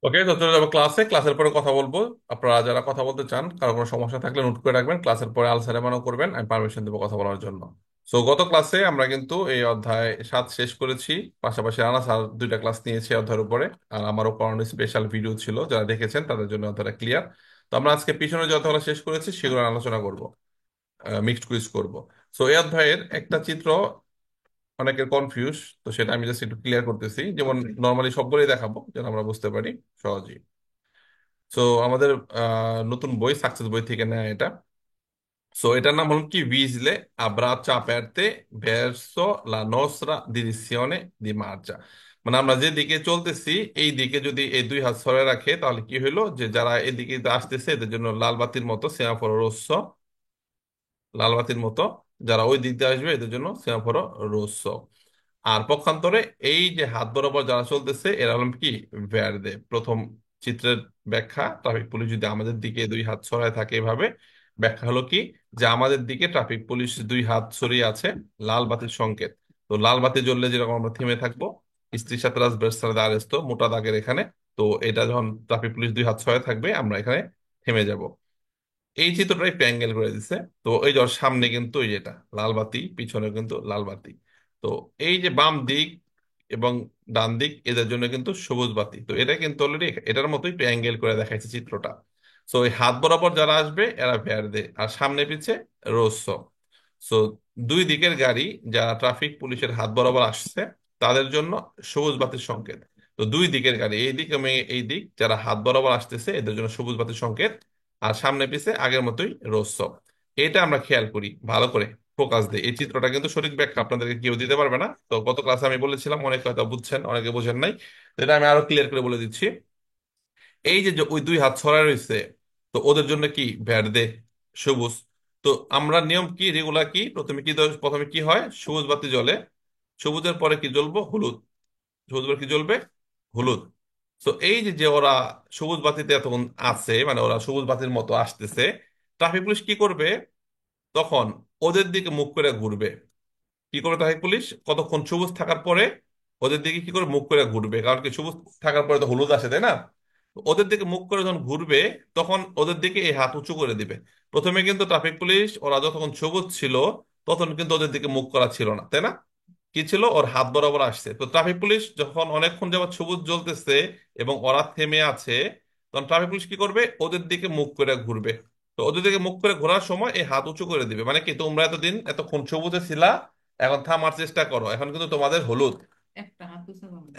ওকে, তো চলে যাবো ক্লাসে। ক্লাসের পরে কথা বলবো। আপনারা যারা কথা বলতে চান, কারো কোনো সমস্যা থাকলে নোট করে রাখবেন, ক্লাসের পরে আলোচনা করবেন, আমি পারমিশন দেবো কথা বলার জন্য। সো গত ক্লাসে আমরা কিন্তু এই অধ্যায় 7 শেষ করেছি। পাশাপাশি রানা স্যার 2টা ক্লাস নিয়েছে এই অধ্যায়ের উপরে। আর আমারও করানো স্পেশাল ভিডিও ছিল, যারা দেখেছেন তাদের জন্য অধ্যায়টা ক্লিয়ার। তো আমরা আজকে পিছনে যে অধ্যায়গুলো শেষ করেছি সেগুলো আলোচনা করব, মিক্সড কুইজ করব। সো এই অধ্যায়ের একটা চিত্র অনেকের কনফিউজ, তো সেটা আমি জাস্ট একটু ক্লিয়ার করতেছি। যেমন নর্মালি সবগুলোই দেখাবো যেন আমরা বুঝতে পারি সহজেই। সো আমাদের নতুন বই, সাকসেস বই থেকে নেয় এটা। সো এটার নাম হলো কি, ভিজলে আব্রাচা aperte verso la nostra direzione di marcia। মানে আমরা যে দিকে চলতেছি এই দিকে যদি এই দুই হাত সরে রাখে, তাহলে কি হইলো যে যারা এদিকে আসতেছে এদের জন্য লাল বাতির মতো সেমাফোরো রোসো, লাল বাতির মতো। যারা ওই দিক দিয়ে আসবে এদের জন্য সেমাফোরো রোসো। আর পক্ষান্তরে এই যে হাত বরাবর যারা চলতেছে এরা হলো কি, ভের্দে। প্রথম চিত্রের ব্যাখ্যা, ট্রাফিক পুলিশ যদি আমাদের দিকে দুই হাত ছড়ায় থাকে এভাবে, ব্যাখ্যা হলো কি যে আমাদের দিকে ট্রাফিক পুলিশ দুই হাত ছড়িয়ে আছে, লাল বাতির সংকেত। তো লাল বাতি জ্বললে যেরকম আমরা থেমে থাকবো, স্ত্রীর সাথে রাজবেস্তার আরেস্তো মোটা দাগের এখানে। তো এটা যখন ট্রাফিক পুলিশ দুই হাত ছড়ায় থাকবে আমরা এখানে থেমে যাব। এই চিত্রটা একটু অ্যাঙ্গেল করে দিছে। তো এই যে ওর সামনে কিন্তু এই যেটা লাল বাতি, পিছনে কিন্তু লাল বাতি। তো এই যে বাম দিক এবং ডান দিক এদের জন্য কিন্তু সবুজ বাতি। তো এটা কিন্তু অলরেডি এটার মতোই একটু অ্যাঙ্গেল করে দেখাইছে চিত্রটা। সো এই হাত বরাবর যারা আসবে এরা ভের্দে, আর সামনে পিছে রোসো। সো দুই দিকের গাড়ি যারা ট্রাফিক পুলিশের হাত বরাবর আসছে তাদের জন্য সবুজ বাতির সংকেত। তো দুই দিকের গাড়ি, এই দিক এবং এই দিক, যারা হাত বরাবর আসতেছে এদের জন্য সবুজ বাতির সংকেত। আর সামনে পিছে আগের মতোই রোসো। এটা আমরা খেয়াল করি ভালো করে, ফোকাস দিই। এই চিত্রটা কিন্তু সঠিক ব্যাখ্যা আপনাদেরকে কেউ দিতে পারবে না। তো গত ক্লাসে আমি বলেছিলাম, অনেকে হয়তো বুঝছেন অনেকে বোঝেন নাই। তো এটা আমি আরো ক্লিয়ার করে বলে দিচ্ছি। এই যে যে ওই দুই হাত ছড়ায় রয়েছে, তো ওদের জন্য কি, ভের্দে, সবুজ। তো আমরা নিয়ম কি, রেগুলার কি, প্রথমে কি প্রথমে কি হয়, সবুজ বাতি জ্বলে। সবুজের পরে কি জ্বলবো, হলুদ। সবুজ বাতি কি জ্বলবে, হলুদ। তো এই যে যে ওরা সবুজ বাতিতে এতক্ষণ আছে, মানে ওরা সবুজ বাতির মতো আসতেছে, ট্রাফিক পুলিশ কি করবে তখন, ওদের দিকে মুখ করে ঘুরবে। কি করবে ট্রাফিক পুলিশ, কতক্ষণ সবুজ থাকার পরে ওদের দিকে কি করে মুখ করে ঘুরবে, কারণ কি সবুজ থাকার পরে তো হলুদ আসে, তাই না? তো ওদের দিকে মুখ করে যখন ঘুরবে তখন ওদের দিকে এই হাত উঁচু করে দিবে। প্রথমে কিন্তু ট্রাফিক পুলিশ ওরা যতক্ষণ সবুজ ছিল তখন কিন্তু ওদের দিকে মুখ করা ছিল না, তাই না? কি ছিল, ওর হাত বরাবর আসছে। তো ট্রাফিক পুলিশ যখন অনেকক্ষণ যাবত সবুজ জ্বলতেছে এবং ওরা থেমে আছে, তখন ট্রাফিক পুলিশ কি করবে, ওদের দিকে মুখ করে ঘুরবে। তো ওদের দিকে মুখ করে ঘোরার সময় এই হাত উঁচু করে দিবে, মানে কি, তোমরা এতদিন এতক্ষণ সবুজে ছিলা, এখন থামার চেষ্টা করো, এখন কিন্তু তোমাদের হলুদ।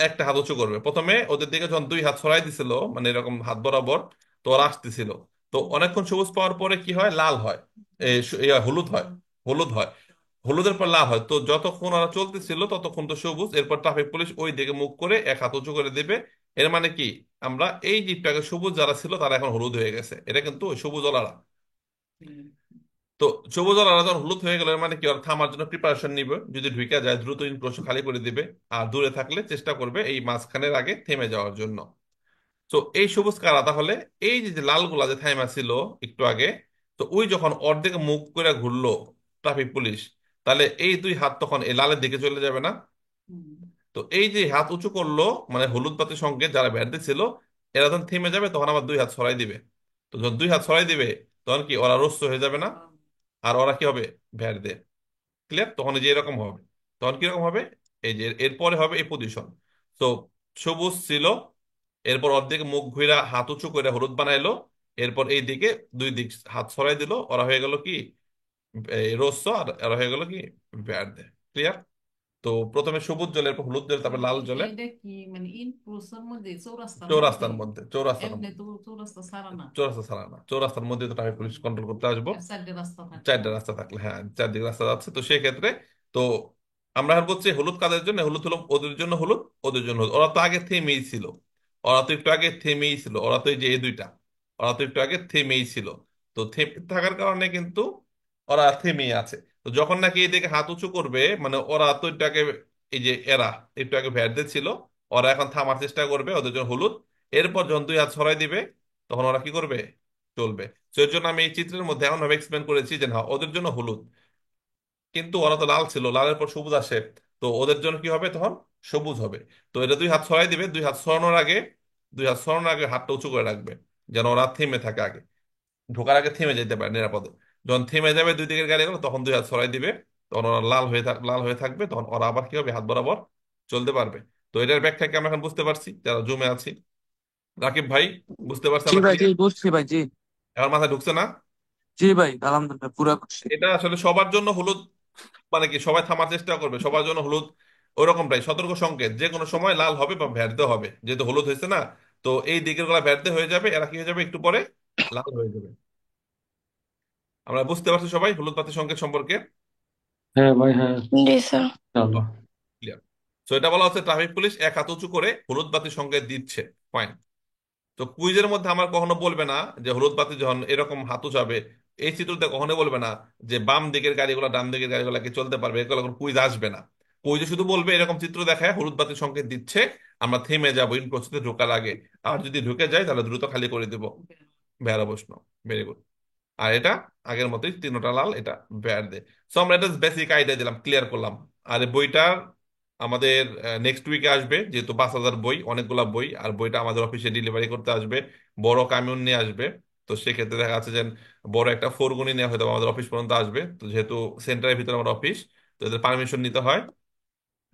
একটা হাত উঁচু করবে। প্রথমে ওদের দিকে যখন দুই হাত ছড়াই দিছিল, মানে এরকম হাত বরাবর, তো ওরা আসতেছিল। তো অনেকক্ষণ সবুজ পাওয়ার পরে কি হয়, লাল হয়, হলুদ হয়, হলুদ হয়, হলুদের পর লাল হয়। তো যতক্ষণ ওরা চলতেছিল ততক্ষণ তো সবুজ। এরপর ট্রাফিক পুলিশ ওই দিকে মুখ করে এক হাত উঁচু করে দেবে। এর মানে কি, আমরা এই জিপটাকে সবুজ যারা ছিল তারা এখন হলুদ হয়ে গেছে, এটা কিন্তু ওই সবুজ ওলারা। তো সবুজ ওলারা যখন হলুদ হয়ে গেল, এর মানে কি, ওরা থামার জন্য প্রিপারেশন নিবে, যদি ঢুকে যায় দ্রুত ইনক্রোশ খালি করে দিবে। আর দূরে থাকলে চেষ্টা করবে এই মাঝখানের আগে থেমে যাওয়ার জন্য। তো এই সবুজ কারা তাহলে, এই যে যে লালগুলা যে থাইমা ছিল একটু আগে, তো ওই যখন অর্ধেক মুখ করে ঘুরলো ট্রাফিক পুলিশ, তাহলে এই দুই হাত তখন এই লালের দিকে চলে যাবে না? তো এই যে হাত উঁচু করলো, মানে হলুদ বাতি সংকেত, যারা ব্যাট ছিল এরা যখন থেমে যাবে তখন আবার দুই হাত ছড়াই দিবে। তো যখন দুই হাত ছড়াই দিবে তখন কি, ওরা রস্য হয়ে যাবে না? আর ওরা কি হবে, ভ্যাট দেবে। ক্লিয়ার? তখন এই যে এরকম হবে। তখন কিরকম হবে, এই যে এরপরে হবে এই পজিশন। তো সবুজ ছিল, এরপর অর্ধেক মুখ ঘুরা হাত উঁচু করে হলুদ বানাইলো। এরপর এই দিকে দুই দিক হাত ছড়াই দিল, ওরা হয়ে গেল কি, রোস্য। আর ওরা হয়ে গেল কি, ভ্যাট। ক্লিয়ার? তো প্রথমে সবুজ জলে, এরপর হলুদ জলে, তারপর লাল জলে। এটা কি মানে ইন প্রসার মধ্যে চৌরাস্তার মধ্যে চৌরাস্তার মধ্যে, চৌরাস্তার এমনি মধ্যে। তো চৌরাস্তা ছাড়া না চৌরাস্তা ছাড়া না, চৌরাস্তার মধ্যে তো ট্রাফিক পুলিশ কন্ট্রোল করতে আসবো। আর চারটে রাস্তা থাকলে চারটা রাস্তা থাকলে, হ্যাঁ, চারদিকে রাস্তা যাচ্ছে, তো সেই ক্ষেত্রে তো আমরা আর বলছি হলুদ কাদের জন্য, হলুদ হলো ওদের জন্য হলুদ, ওদের জন্য হলুদ। ওরা তো আগে থেমেই ছিল, ওরা তো একটু আগে থেমেই ছিল, ওরা তো এই যে এই দুইটা, ওরা তো একটু আগে থেমেই ছিল। তো থেমে থাকার কারণে কিন্তু ওরা থেমেই আছে। তো যখন নাকি এদিকে হাত উঁচু করবে, মানে ওরা তো একটু আগে, এই যে এরা একটু আগে ভ্যাট ছিল, ওরা এখন থামার চেষ্টা করবে, ওদের জন্য হলুদ। এরপর যখন দুই হাত ছড়াই দিবে তখন ওরা কি করবে, চলবে। তো এর জন্য আমি এই চিত্রের মধ্যে এমন ভাবে এক্সপ্লেন করেছি যে না, ওদের জন্য হলুদ, কিন্তু ওরা তো লাল ছিল, লালের পর সবুজ আসে, তো ওদের জন্য কি হবে তখন, সবুজ হবে। তো এটা দুই হাত ছড়াই দিবে, দুই হাত ছড়ানোর আগে দুই হাত সরানোর আগে হাতটা উঁচু করে রাখবে, যেন ওরা থেমে থাকে আগে, ঢোকার আগে থেমে যেতে পারে নিরাপদে। যখন থেমে যাবে দুই দিকের গাড়িগুলো, তখন দুই হাত সরাই দিবে। তখন ওরা লাল হয়ে থাকবে, তখন ওরা আবার কি হবে, হাত বরাবর চলতে পারবে। তো এটার ব্যাখ্যা কি আমরা এখন বুঝতে পারছি যারা জুমে আছি? রাকিব ভাই, বুঝতে পারছি জি আমরা ভাই, জি ক্লিয়ার? বুঝছি ভাই, জি। আমার মাথায় ঢুকছে না? জি ভাই, আলহামদুলিল্লাহ পুরা করছি। এটা আসলে সবার জন্য হলুদ, মানে কি সবাই থামার চেষ্টা করবে, সবার জন্য হলুদ ওরকমটাই সতর্ক সংকেত, যে কোনো সময় লাল হবে বা ভ্যারতে হবে, যেহেতু হলুদ হয়েছে না। তো এই দিকের গুলা ভ্যারতে হয়ে যাবে, এরা কি হয়ে যাবে, একটু পরে লাল হয়ে যাবে। আমরা বুঝতে পারছি সবাই হলুদ বাতি সংকেত সম্পর্কে? হ্যাঁ ভাই, হ্যাঁ। জি স্যার। চলো। ক্লিয়ার। তো এটা বলা হচ্ছে ট্রাফিক পুলিশ এক হাত উঁচু করে হলুদ বাতি সংকেত দিচ্ছে। ফাইন। তো কুইজের মধ্যে আমার কখনো বলবে না যে হলুদ বাতি যখন এরকম হাত উঁচাবে, এই চিত্রতে কখনো বলবে না যে বাম দিকের গাড়িগুলো ডান দিকের গাড়িগুলো কি চলতে পারবে, এগুলো কোনো কুইজ আসবে না। কুইজে শুধু বলবে এরকম চিত্র দেখায় হলুদ বাতি সংকেত দিচ্ছে, আমরা থেমে যাবো ইন প্রসেসে ঢোকার আগে। আর যদি ঢুকে যাই তাহলে দ্রুত খালি করে দিব। বেহারা প্রশ্ন। Very good. আর এটা আগের মতোই তিনটা লাল, এটা বেয়ার দে। সো আমরা এটা বেসিক আইডিয়া দিলাম, ক্লিয়ার করলাম। আর এই বইটা আমাদের নেক্সট উইকে আসবে, যেহেতু 5,000 বই, অনেকগুলা বই, আর বইটা আমাদের অফিসে ডেলিভারি করতে আসবে, বড় কামিউন নিয়ে আসবে। তো সেক্ষেত্রে দেখা যাচ্ছে যে বড় একটা ফোরগুনি নিয়ে হয়তো আমাদের অফিস পর্যন্ত আসবে। তো যেহেতু সেন্টারের ভিতরে আমার অফিস, তো এদের পারমিশন নিতে হয়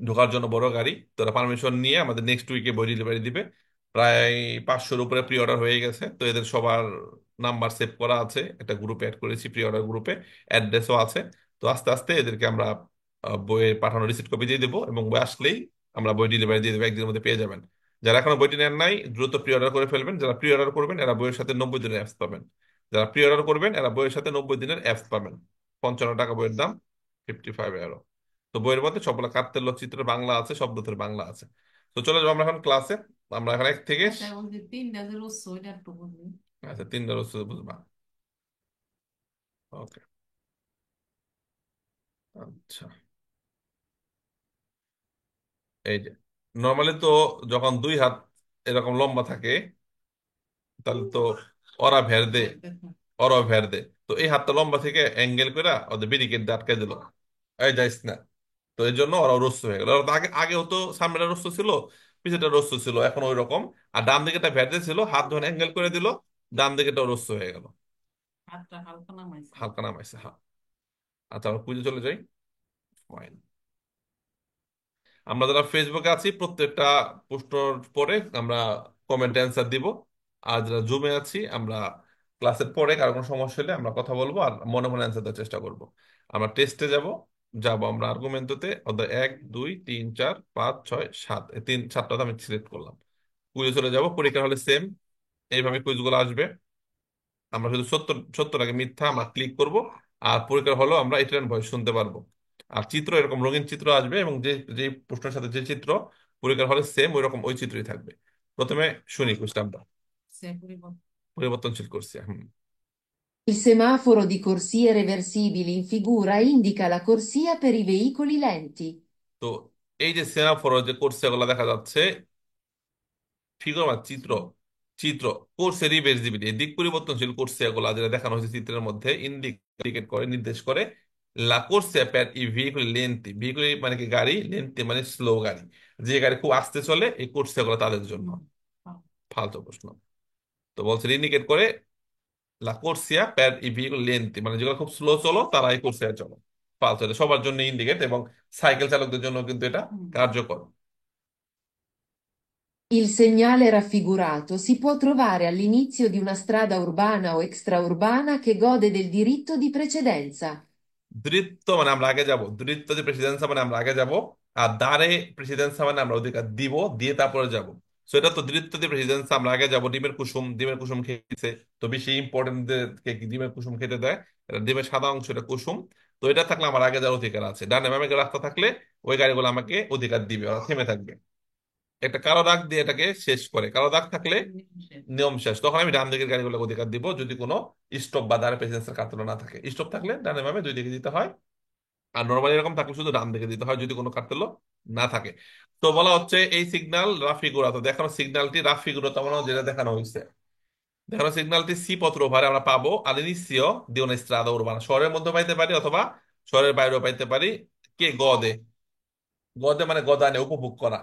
ঢোকার জন্য, বড় গাড়ি। তো ওরা পারমিশন নিয়ে আমাদের নেক্সট উইকে বই ডেলিভারি দিবে। প্রায় 500-র উপরে প্রি অর্ডার হয়ে গেছে, তো এদের সবার নাম্বার সেভ করা আছে, একটা গ্রুপে অ্যাড করেছি, প্রি অর্ডার গ্রুপে অ্যাড্রেসও আছে। তো আস্তে আস্তে এদেরকে আমরা বইয়ের পাঠানো রিসিপ্ট কপি দিয়ে দেবো, এবং বই আসলেই আমরা বই ডেলিভারি দিয়ে দেবো, একদিনের মধ্যে পেয়ে যাবেন। যারা এখনো বইটি নেন নাই দ্রুত প্রি অর্ডার করে ফেলবেন। যারা প্রি অর্ডার করবেন এরা বইয়ের সাথে 90 দিনের অ্যাপস পাবেন। যারা প্রি অর্ডার করবেন এরা বইয়ের সাথে 90 দিনের অ্যাপস পাবেন। 55 টাকা বইয়ের দাম, 55 euro। তো বইয়ের মধ্যে সবগুলো কার্তের চিত্র বাংলা আছে, শব্দতের বাংলা আছে। তো চলে যাবো আমরা এখন ক্লাসে। আমরা এখন এক থেকে আচ্ছা, ওই যে 3 যে ওইটা একটু বলবি। আচ্ছা, 3টা রসুল বুঝবা। ওকে। আচ্ছা, এই যে নর্মালি তো যখন দুই হাত এরকম লম্বা থাকে, তাহলে তো ওরা ভেরদে, দেখো। ওরা ভেরদে। তো এই হাতটা লম্বা থেকে অ্যাঙ্গেল করে ওদের ব্যারিকেড দিয়ে আটকে দিল, এই যাইস না। তো এই জন্য ওরা রস্য হয়ে গেল। ওরা তো আগেও তো সামনেটা রস্য ছিল, পিছেটা রস্য ছিল, এখন ওই রকম। আর ডান দিকেটা ভেরদে ছিল, হাত যখন অ্যাঙ্গেল করে দিল, ডান দিকেটাও রস্য হয়ে গেল। হাতটা হালকা নামাইছে। হালকা নামাইছে, হ্যাঁ। আচ্ছা, আমরা কুইজে চলে যাই। Fine. আমরা যারা ফেসবুকে আছি প্রত্যেকটা পোস্টের পরে আমরা কমেন্ট অ্যান্সার দিব। আর যারা জুমে আছি আমরা ক্লাসের পরে কারো কোনো সমস্যা হলে আমরা কথা বলবো, আর মনে মনে অ্যান্সার দেওয়ার চেষ্টা করব। আমরা টেস্টে যাব, আমরা আর্গুমেন্টতে অধ্যায় 1 2 3 4 5 6 7, এই 3 7টা আমি সিলেক্ট করলাম। কুইজে চলে যাব, পরীক্ষা হলে সেম এইভাবে কুইজগুলো আসবে। আমরা শুধু সত্য সত্য আগে মিথ্যা আমরা ক্লিক করব। আর পরীক্ষার হলো আমরা ইটার ভয়েস শুনতে পারবো। আর চিত্র এরকম রঙিন চিত্র আসবে, এবং যে যে প্রশ্নের সাথে যে চিত্র পরীক্ষার হলে সেম ওই রকম ওই চিত্রই থাকবে। প্রথমে শুনি কোশ্চেন আমরা। পরিবর্তনশীল করছি, হুম। Il semaforo di corsie reversibili in figura indica la corsia per i veicoli lenti. তো এই যে সেমাফোর যে করছে এগুলো দেখা যাচ্ছে, ফিগার বা চিত্র, চিত্র কোর্সে রিভার্সিবিলিটি, দিক পরিবর্তনশীল কোর্সে এগুলা যেটা দেখানো হয়েছে চিত্রের মধ্যে, ইন্ডিকেট করে, নির্দেশ করে লা কোর্সে প্যার ই ভেহিকুল লেন্থি, ভেহিকুল মানে কি গাড়ি, লেন্থি মানে স্লো গাড়ি, যে গাড়ি খুব আস্তে চলে, এই কোর্সে এগুলো তাদের জন্য। ফালতু প্রশ্ন। তো বলছে ইন্ডিকেট করে লা কোর্সিয়া প্যার ই ভেহিকুল লেন্থি, মানে যেগুলো খুব স্লো চলো তারা এই কোর্সে চলো। ফালতু, এটা সবার জন্য ইন্ডিকেট, এবং সাইকেল চালকদের জন্য কিন্তু এটা কার্যকর। Il segnale raffigurato si può trovare all'inizio di una strada urbana o extraurbana che gode del diritto di precedenza. দ্বৃত্ব মানে আমরা আগে যাব, দ্বৃত্ব যে প্রেসিডেন্সা মানে আমরা আগে যাব, আর দ্বারে প্রেসিডেন্সা মানে আমরা অধিকার দিব, দিয়ে তারপরে যাব। সো এটা তো দ্বৃত্ব দিয়ে প্রেসিডেন্সা, আমরা আগে যাব। ডিমের কুসুম, ডিমের কুসুম খেয়েছে, তো বেশি ইম্পর্টেন্ট ডিমের কুসুম খেতে দেয়। এটা ডিমের সাদা অংশ, এটা কুসুম। তো এটা থাকলে আমার আগে যাওয়ার অধিকার আছে। ডানে বামে রাস্তা থাকলে ওই গাড়িগুলো আমাকে অধিকার দিবে, ওরা থেমে থাকবে। একটা কালো দাগ দিয়ে এটাকে শেষ করে, কালো দাগ থাকলে নিয়ম শেষ, তখন আমি ডান দিকের গাড়িগুলোকে অধিকার দিব, যদি কোনো স্টপ বা দ্বারা প্রেসিডেন্সের কার্যক্রম না থাকে। স্টপ থাকলে ডানে বামে দুই দিকে দিতে হয়, আর নর্মালি এরকম থাকলে শুধু ডান দিকে দিতে হয় যদি কোনো কার্তেল না থাকে। তো বলা হচ্ছে এই সিগন্যাল রাফিগুড়া, তো দেখানো সিগন্যালটি রাফিগুড়া তেমন যেটা দেখানো হয়েছে, দেখানো সিগন্যালটি সি পত্র ওভারে আমরা পাবো আলিনিসিও দি una strada urbana, শহরের মধ্যে পাইতে পারি অথবা শহরের বাইরেও পাইতে পারি। কে গদে, গদে মানে গদানে উপভোগ করা,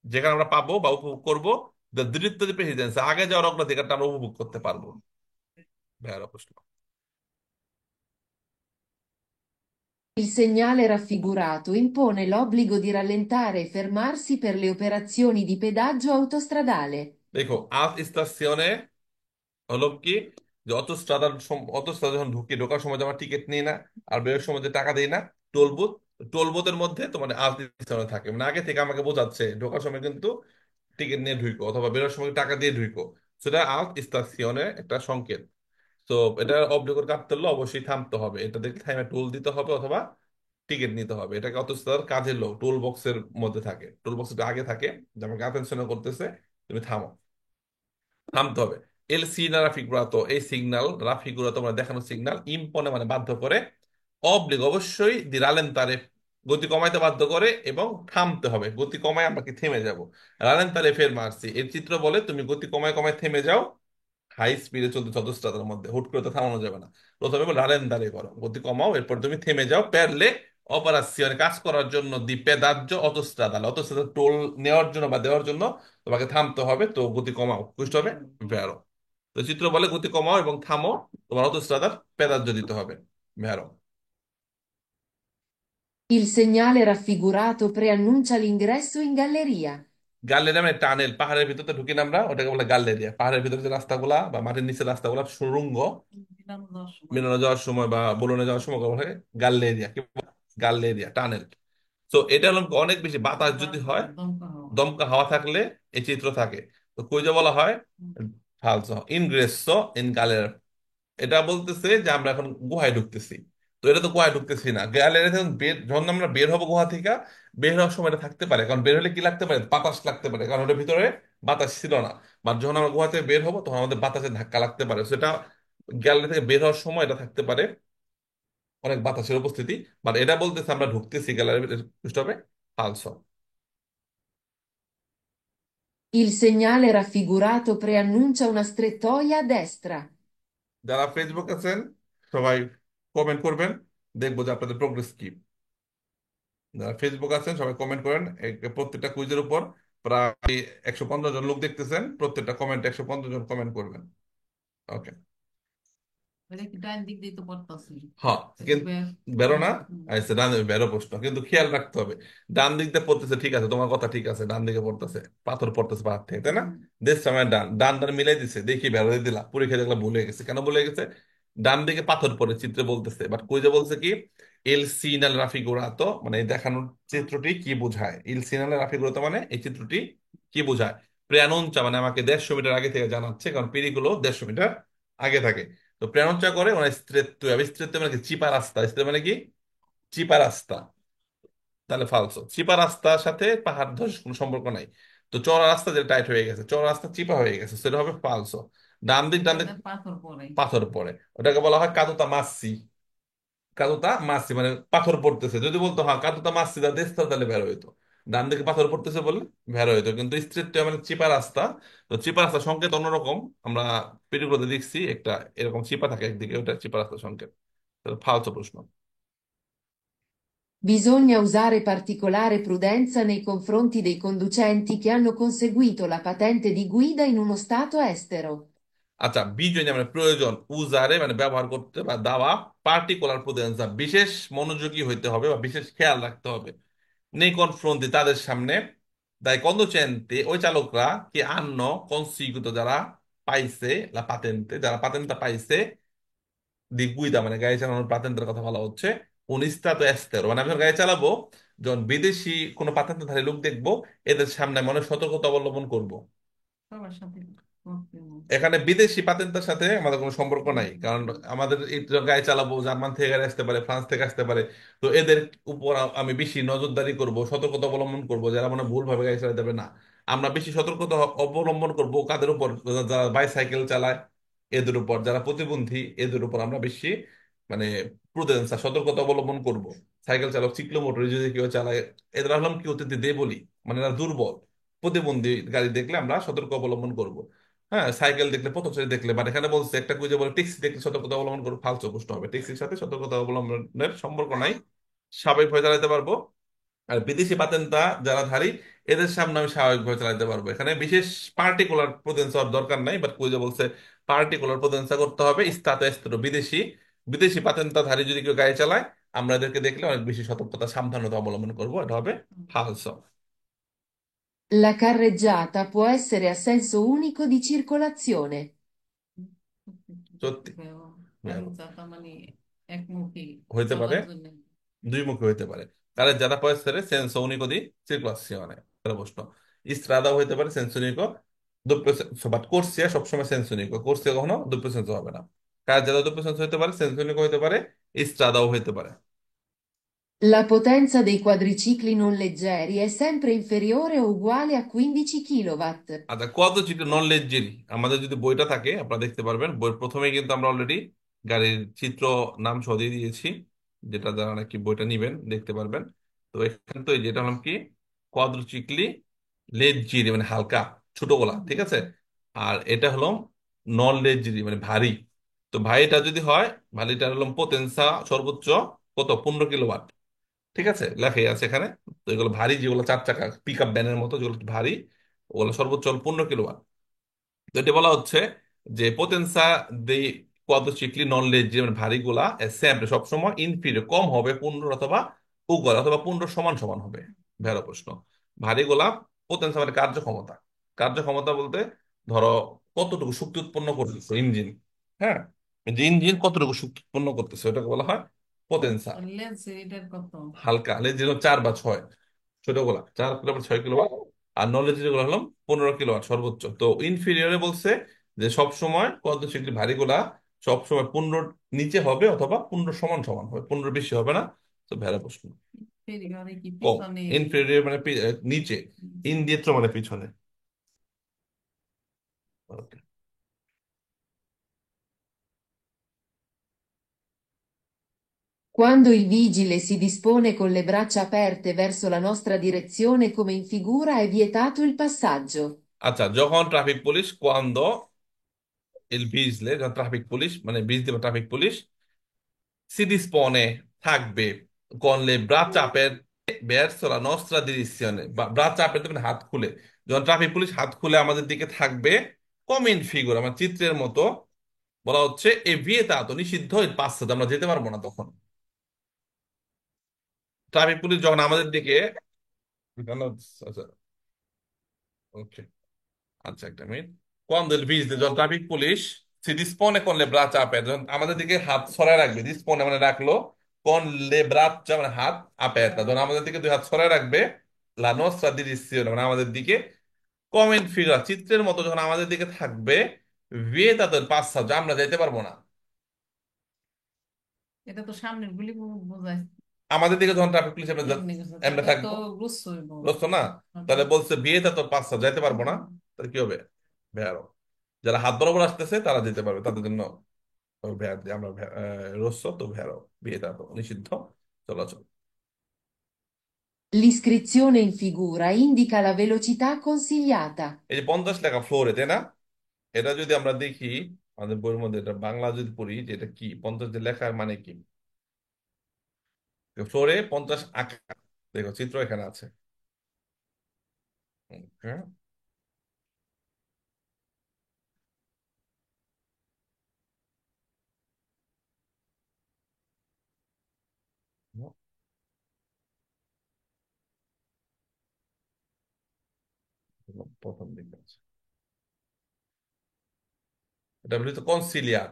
যেখানে আমরা পাবো বা উপভোগ করব দৃঢ়িত্ব দি প্রেসিডেন্সি, আগে যাওয়ার অগ্রাধিকারটা আমরা উপভোগ করতে পারবো। ভাইয়ারা প্রশ্ন। Il segnale raffigurato impone l'obbligo di rallentare e fermarsi per le operazioni di pedaggio autostradale. দেখো, আজ স্তাসিওনে হলো কি, যে অটোস্ট্রাদা যখন ঢোকার সময় যে আমরা টিকিট নিই না, আর বেরোর সময় যে টাকা দিই না, টোল বুথ, টোল বুথের মধ্যে তোমার আজ স্তাসিওনে থাকে, মানে আগে থেকে আমাকে বোঝাচ্ছে ঢোকার সময় কিন্তু টিকিট নিয়ে ঢুইকো অথবা বেরোর সময় টাকা দিয়ে ঢুইকো। সেটা আজ স্তাসিওনে একটা সংকেত। তো এটা অবলিগর কাটতে হলে অবশ্যই থামতে হবে, এটা দেখলে থামে টোল দিতে হবে অথবা টিকিট নিতে হবে। এটাকে অটোস্ট্রাদার কাজের লোক টোল বক্সের মধ্যে থাকে, টোল বক্সের আগে থাকে, যে আমাকে অ্যাটেনশন করতেছে, তুমি থামো, থামতে হবে। এল সিগনাল ফিগুরাতো, এই সিগন্যাল রাফিগুরাতো মানে দেখানো সিগন্যাল, ইম্পনে মানে বাধ্য করে, অবলিগ অবশ্যই দি রালেন তারে গতি কমাইতে বাধ্য করে, এবং থামতে হবে, গতি কমায় আমরা কি থেমে যাব। রালেন তারে ফের মারছি, এর চিত্র বলে তুমি গতি কমায় কমায় থেমে যাও, হাই স্পিডে চলতে চতুস্রাতের মধ্যে হুট করে তো থামানো যাবে না। প্রথমে বলে রালেন দাঁড়িয়ে করো, গতি কমাও, এরপর তুমি থেমে যাও, প্যারলে অপারাসিয়নে কাজ করার জন্য দি পেদাজ্য অতস্ত্রাদাল, অতস্ত্রাদা টোল নেওয়ার জন্য বা দেওয়ার জন্য তোমাকে থামতে হবে, তো গতি কমাও, বুঝতে হবে, ভেরো। তো চিত্র বলে গতি কমাও এবং থামো, তোমার অতস্ত্রাদার পেদাজ্য দিতে হবে, ভেরো। Il segnale raffigurato preannuncia l'ingresso in galleria. Galleria মানে টানেল, পাহাড়ের ভিতরে ঢুকি না আমরা, ওটাকে বলে গ্যালেরিয়া। পাহাড়ের ভিতরে যে রাস্তাগুলা বা মাটির নিচের রাস্তাগুলা সুড়ঙ্গ, মিলানো যাওয়ার সময় মিলানো যাওয়ার সময় বা বলুনে যাওয়ার সময় ওগুলো বলে গ্যালেরিয়া, কি গ্যালেরিয়া, টানেল। তো এটা হলো অনেক বেশি বাতাস যদি হয়, দমকা হওয়া। দমকা হাওয়া থাকলে এই চিত্র থাকে। তো কই যে বলা হয় ফালসো ইনগ্রেসো ইন গ্যালের, এটা বলতেছে যে আমরা এখন গুহায় ঢুকতেছি। তো এটা তো গুহায় ঢুকতেছি না, গ্যালারি যখন যখন আমরা বের হবো গুহা থেকে, বের হওয়ার সময় এটা থাকতে পারে, কারণ বের হলে কি লাগতে পারে, বাতাস লাগতে পারে, কারণ ওটার ভিতরে বাতাস ছিল না। বা যখন আমরা গুহা থেকে বের হবো তখন আমাদের বাতাসের ধাক্কা লাগতে পারে, সেটা গ্যালারি থেকে বের হওয়ার সময় এটা থাকতে পারে, অনেক বাতাসের উপস্থিতি। বাট এটা বলতেছে আমরা ঢুকতেছি গ্যালারি, বুঝতে হবে ফালসো। Il segnale raffigurato preannuncia una strettoia a destra. যারা ফেসবুক আছেন সবাই কমেন্ট করবেন, দেখবো যে আপনাদের প্রোগ্রেস কি। যারা ফেসবুক আছেন সবাই কমেন্ট করেন, প্রত্যেকটা কুইজের উপর প্রায় 115 জন লোক দেখতেছেন, প্রত্যেকটা কমেন্ট 115 জন কমেন্ট করবেন। ওকে। এটা কি ডান দিক দিয়ে তো পড়তাছি। হ্যাঁ, কিন্তু বেরো না। আচ্ছা, ডান দিকে বেরো প্রশ্ন, কিন্তু খেয়াল রাখতে হবে ডান দিক দিয়ে পড়তেছে, ঠিক আছে, তোমার কথা ঠিক আছে, ডান দিকে পড়তেছে, পাথর পড়তেছে পাহাড় থেকে, তাই না? দেশ সময় ডান ডান ডান মিলাই দিছে, দেখি বেরো দিয়ে দিলা, পরীক্ষা দেখলা ভুলে গেছে, কেন ভুলে গেছে? ডান দিকে পাথর পড়ে চিত্রে বলতেছে, বাট কই যে বলছে কি এল সিনাল রাফিগুরাতো, মানে এই দেখানোর চিত্রটি কি বোঝায়, ইল সিনাল রাফিগুরাতো মানে এই চিত্রটি কি বোঝায়। প্রেরণচা মানে আমাকে 150 মিটার আগে থেকে জানাচ্ছে, কারণ পিরিগুলো 150 মিটার আগে থাকে। তো প্রেরণচা করে মানে স্ত্রেত্ব, স্ত্রেত্ব মানে কি, চিপা রাস্তা, স্ত্রেত্ব মানে কি চিপা রাস্তা, তাহলে ফালসো। চিপা রাস্তার সাথে পাহাড় ধসের কোনো সম্পর্ক নাই। তো চওড়া রাস্তা যেটা টাইট হয়ে গেছে, চওড়া রাস্তা চিপা হয়ে গেছে, সেটা হবে ফালসো। ডান দিক ডান দিক পাথর পরে। পাথর পড়ে, ওটাকে বলা হয় কাদুতা মাসি। কাদুতা মাসি মানে পাথর পড়তেছে, যদি বলতো হ্যাঁ কাদুতা মাসি দা দেস্তা, তাহলে বের হইতো। ডান দিকে পাথর পড়তেছে বললে বের হইতো, কিন্তু স্ট্রেট মানে চিপা রাস্তা। তো চিপা রাস্তা সংকেত অন্যরকম, আমরা পেটিগুলোতে দেখছি একটা এরকম চিপা থাকে একদিকে, ওটা চিপা রাস্তা সংকেত। তাহলে ফালসো প্রশ্ন। Bisogna usare particolare prudenza nei confronti dei conducenti che hanno conseguito la patente di guida in uno stato estero. আচ্ছা, বিজয় মানে প্রয়োজন, উজারে মানে ব্যবহার করতে বা দেওয়া, পার্টিকুলার প্রুডেন্স বিশেষ মনোযোগী হইতে হবে বা বিশেষ খেয়াল রাখতে হবে। নেই কনফ্রন্টি তাদের সামনে, দাই কন্ডুচেন্তে ওই চালকরা, কি আন্ন কনসিগুতো যারা পাইছে, লা পাতেন্তে যারা পাতেন্টটা পাইছে, দি গুইদা মানে গাড়ি চালানোর পাতেন্টের কথা বলা হচ্ছে, উনিস্তা তো এস্তেরো মানে আমি যখন গাড়ি চালাবো, যখন বিদেশি কোনো পাতেন্টধারী লোক দেখবো, এদের সামনে মনে সতর্কতা অবলম্বন করব। সবার সাথে করতে হবে। এখানে বিদেশি পাতেন্টের সাথে আমাদের কোনো সম্পর্ক নাই, কারণ আমাদের এই যে গাড়ি চালাবো, জার্মান থেকে গাড়ি আসতে পারে, ফ্রান্স থেকে আসতে পারে। তো এদের উপর আমি বেশি নজরদারি করব, সতর্কতা অবলম্বন করব, যারা মানে ভুলভাবে গাড়ি চালাতে দেবে না। আমরা বেশি সতর্কতা অবলম্বন করব কাদের উপর, যারা বাইসাইকেল চালায় এদের উপর, যারা প্রতিবন্ধী এদের উপর আমরা বেশি মানে প্রুডেন্স সতর্কতা অবলম্বন করব। সাইকেল চালক চিকলো মোটর যদি কেউ চালায়, এদের হলাম কি অতিথি দে বলি, মানে এরা দুর্বল। প্রতিবন্ধী গাড়ি দেখলে আমরা সতর্ক অবলম্বন করব। হ্যাঁ, সাইকেল দেখলে, পথচারী দেখলে, বাট এখানে বলছে একটা কুইজে বলে ট্যাক্সি দেখলে সতর্কতা অবলম্বন করবো, ফালতু প্রশ্ন হবে, ট্যাক্সির সাথে সতর্কতা অবলম্বনের সম্পর্ক নাই, স্বাভাবিকভাবে চালাতে পারবো। আর বিদেশি পাতেন্তা যারা ধারী, এদের সামনে আমি স্বাভাবিকভাবে চালাতে পারবো। এখানে বিশেষ পার্টিকুলার পোতেন্সা হওয়ার দরকার নাই, বাট কুইজে বলছে পার্টিকুলার পোতেন্সা করতে হবে। স্তাতো এস্তরো, বিদেশি বিদেশি পাতেন্তাধারী যদি কেউ গাড়ি চালায়, আমরা এদেরকে দেখলে অনেক বেশি সতর্কতা সাবধানতা অবলম্বন করবো। এটা হবে ফালসো। La carreggiata può essere a senso unico di circolazione. সত্যি কারণ যাতা মানে একমুখী হইতে পারে, চলার জন্য। দুই মুখী হইতে পারে। কারণ যারা può essere senso unico di circolazione, এটা প্রশ্ন। ইস্ত্রাদাও হইতে পারে senso unico doppio senso, but কোর্সিয়া সবসময় senso unico, কোর্সিয়া কখনো doppio senso হবে না। কার যারা doppio senso হইতে পারে, senso unico হইতে পারে, ইস্ত্রাদাও হইতে পারে। La potenza dei quadricicli non leggeri è sempre inferiore o uguale a 15 kW. আচ্ছা, কত চিত্র নন লেজেরি, আমাদের যদি বইটা থাকে আপনারা দেখতে পারবেন, বইয়ের প্রথমে কিন্তু আমরা অলরেডি গাড়ির চিত্র নাম সহ দিয়ে দিয়েছি, যেটা দ্বারা নাকি বইটা নিবেন দেখতে পারবেন। তো এখানে তো এই যেটা হলাম কি, কোয়াড্রোচিক্লি লেজেরি মানে হালকা, ছোটগুলা, ঠিক আছে। আর এটা হলো নন লেজেরি মানে ভারী। তো ভারীটা যদি হয়, ভারীটা হলো পোতেনসা সর্বোচ্চ কত, 15 কিলোওয়াট। ঠিক আছে, লেখাই আছে এখানে। তো এগুলো ভারী, যেগুলো চার চাকা পিক আপ ভ্যানের মতো যেগুলো একটু ভারী, ওগুলো সর্বোচ্চ হলো 15 কিলোওয়াট। তো এটা বলা হচ্ছে যে পোতেনসা দে কোয়াড্রোচিক্লি নন লেজি মানে ভারী গুলা স্যাম্পল সবসময় ইনফিরিয়র কম হবে 15 অথবা উগল অথবা 15 সমান সমান হবে। ভেড়া প্রশ্ন। ভারী গোলা পোতেনসা মানে কার্যক্ষমতা। কার্যক্ষমতা বলতে ধরো কতটুকু শক্তি উৎপন্ন করতেছে ইঞ্জিন। হ্যাঁ, যে ইঞ্জিন কতটুকু শক্তি উৎপন্ন করতেছে ওটাকে বলা হয় পোতেনসা। লেন্স এটার কত? হালকা লেজ 4 বা 6, ছোটগুলা 4 কিলো বা 6 কিলোওয়াট, আর নলেজ যেগুলো হলো 15 কিলোওয়াট সর্বোচ্চ। তো ইনফিরিয়রে বলছে যে সব সময় কত সেগুলি ভারীগুলা সব সময় 15 নিচে হবে অথবা 15 সমান সমান হবে, 15 বেশি হবে না। তো ভেড়া প্রশ্ন। ফেরি ঘরে কি কম, পিছনে? ইনফিরিয়র মানে নিচে, ইন্ডিয়েত্র মানে পিছনে। Okay. Quando il vigile si dispone con le braccia aperte verso la nostra direzione come in figura è vietato il passaggio. আচ্ছা, যখন ট্রাফিক পুলিশ কোয়ান্দো এল ভিজলে, যখন ট্রাফিক পুলিশ মানে ভিজ দেবে ট্রাফিক পুলিশ, si dispone থাকবে con le braccia aperte verso la nostra direzione, braccia aperte মানে হাত খুলে, যখন ট্রাফিক পুলিশ হাত খুলে আমাদের দিকে থাকবে, come in figura মানে চিত্রের মতো, বলা হচ্ছে এ vietato নিষিদ্ধ এর পাশে আমরা যেতে পারবো না তখন। ট্রাফিক পুলিশ যখন আমাদের দিকে, আচ্ছা ওকে, আচ্ছা একটা মিনিট। Quando il vigile, যখন traffic police si dispone con le braccia aperte, যখন আমাদের দিকে হাত ছড়ায় রাখবে, dispone মানে রাখলো, con le braccia মানে হাত, aperta যখন আমাদের দিকে দুই হাত ছড়ায় রাখবে, la nostra direzione মানে আমাদের দিকে, come in figura চিত্রের মতো যখন আমাদের দিকে থাকবে, vietato il passaggio আমরা যেতে পারবো না। এটা তো সামনের গুলি বোঝায়। আমাদের দিকে যখন ট্রাফিক পুলিশ এমনি কিছু আমরা এটা তো থাকবো, বুঝছো হইব। বুঝছো না? তাহলে বলছে vietato il passaggio যেতে পারবো না, তাহলে কি হবে? বেরো, যারা হাত বরাবর আসতেছে তারা যেতে পারবে, তাদের জন্য ভ্যাট আমরা রোস্সো তো ভেড়ো বিয়েটা তো নিষিদ্ধ চলাচল। L'iscrizione in figura indica la velocità consigliata. এই যে 50 লেখা ফ্লোরে, তাই না? এটা যদি আমরা দেখি আমাদের বইয়ের মধ্যে, এটা বাংলা যদি পড়ি যে এটা কি 50 যে লেখার মানে কি, ফ্লোরে 50 আঁকা, দেখো চিত্র এখানে আছে। হ্যাঁ, প্রথম দিকে আছে, এটা বলি তো কনসিলিয়ার।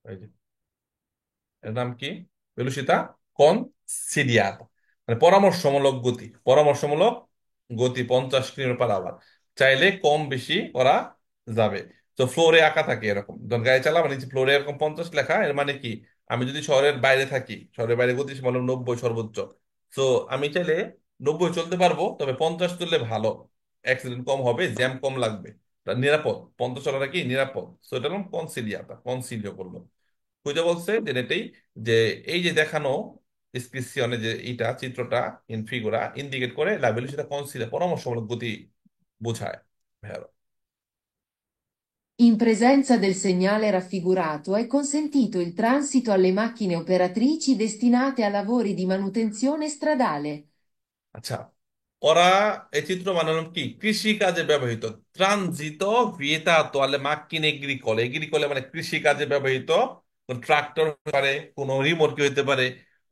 এই যে এর নাম কি, ভেলোসিতা কনসিলিয়াতা, মানে পরামর্শমূলক গতি, পরামর্শমূলক গতি 50 কিলোমিটার পার আওয়ার। চাইলে কম বেশি করা যাবে। তো ফ্লোরে আঁকা থাকে এরকম, যখন গাড়ি চালাবো নিচে ফ্লোরে এরকম 50 লেখা, এর মানে কি, আমি যদি শহরের বাইরে থাকি, শহরের বাইরে গতি সীমা হলো 90 সর্বোচ্চ। তো আমি চাইলে 90 চলতে পারবো, তবে 50 চললে ভালো, অ্যাক্সিডেন্ট কম হবে, জ্যাম কম লাগবে, তা নিরাপদ 50 চলাটা কি নিরাপদ। তো এটা হলো কনসিলিয়াতা, কনসিলিও করলো। খুঁজে বলছে যে এটাই, যে এই যে দেখানো ডিসক্রিপশনে যে এইটা চিত্রটা ইন ফিগুরা ইন্ডিকেট করে লাইবেল সেটা কনসিডার পরামর্শমূলক গতি বোঝায়। হ্যাঁ। In presenza del segnale raffigurato è consentito il transito alle macchine operatrici destinate a lavori di manutenzione stradale. আচ্ছা, ওরা এই চিত্র বানালাম কি কৃষি কাজে ব্যবহৃত ট্রানজিটো ভিয়েতাতো alle macchine agricole এগ্রিকলে মানে কৃষি কাজে ব্যবহৃত ট্রাক্টর হতে পারে, কোনো রিমোটকে হতে পারে,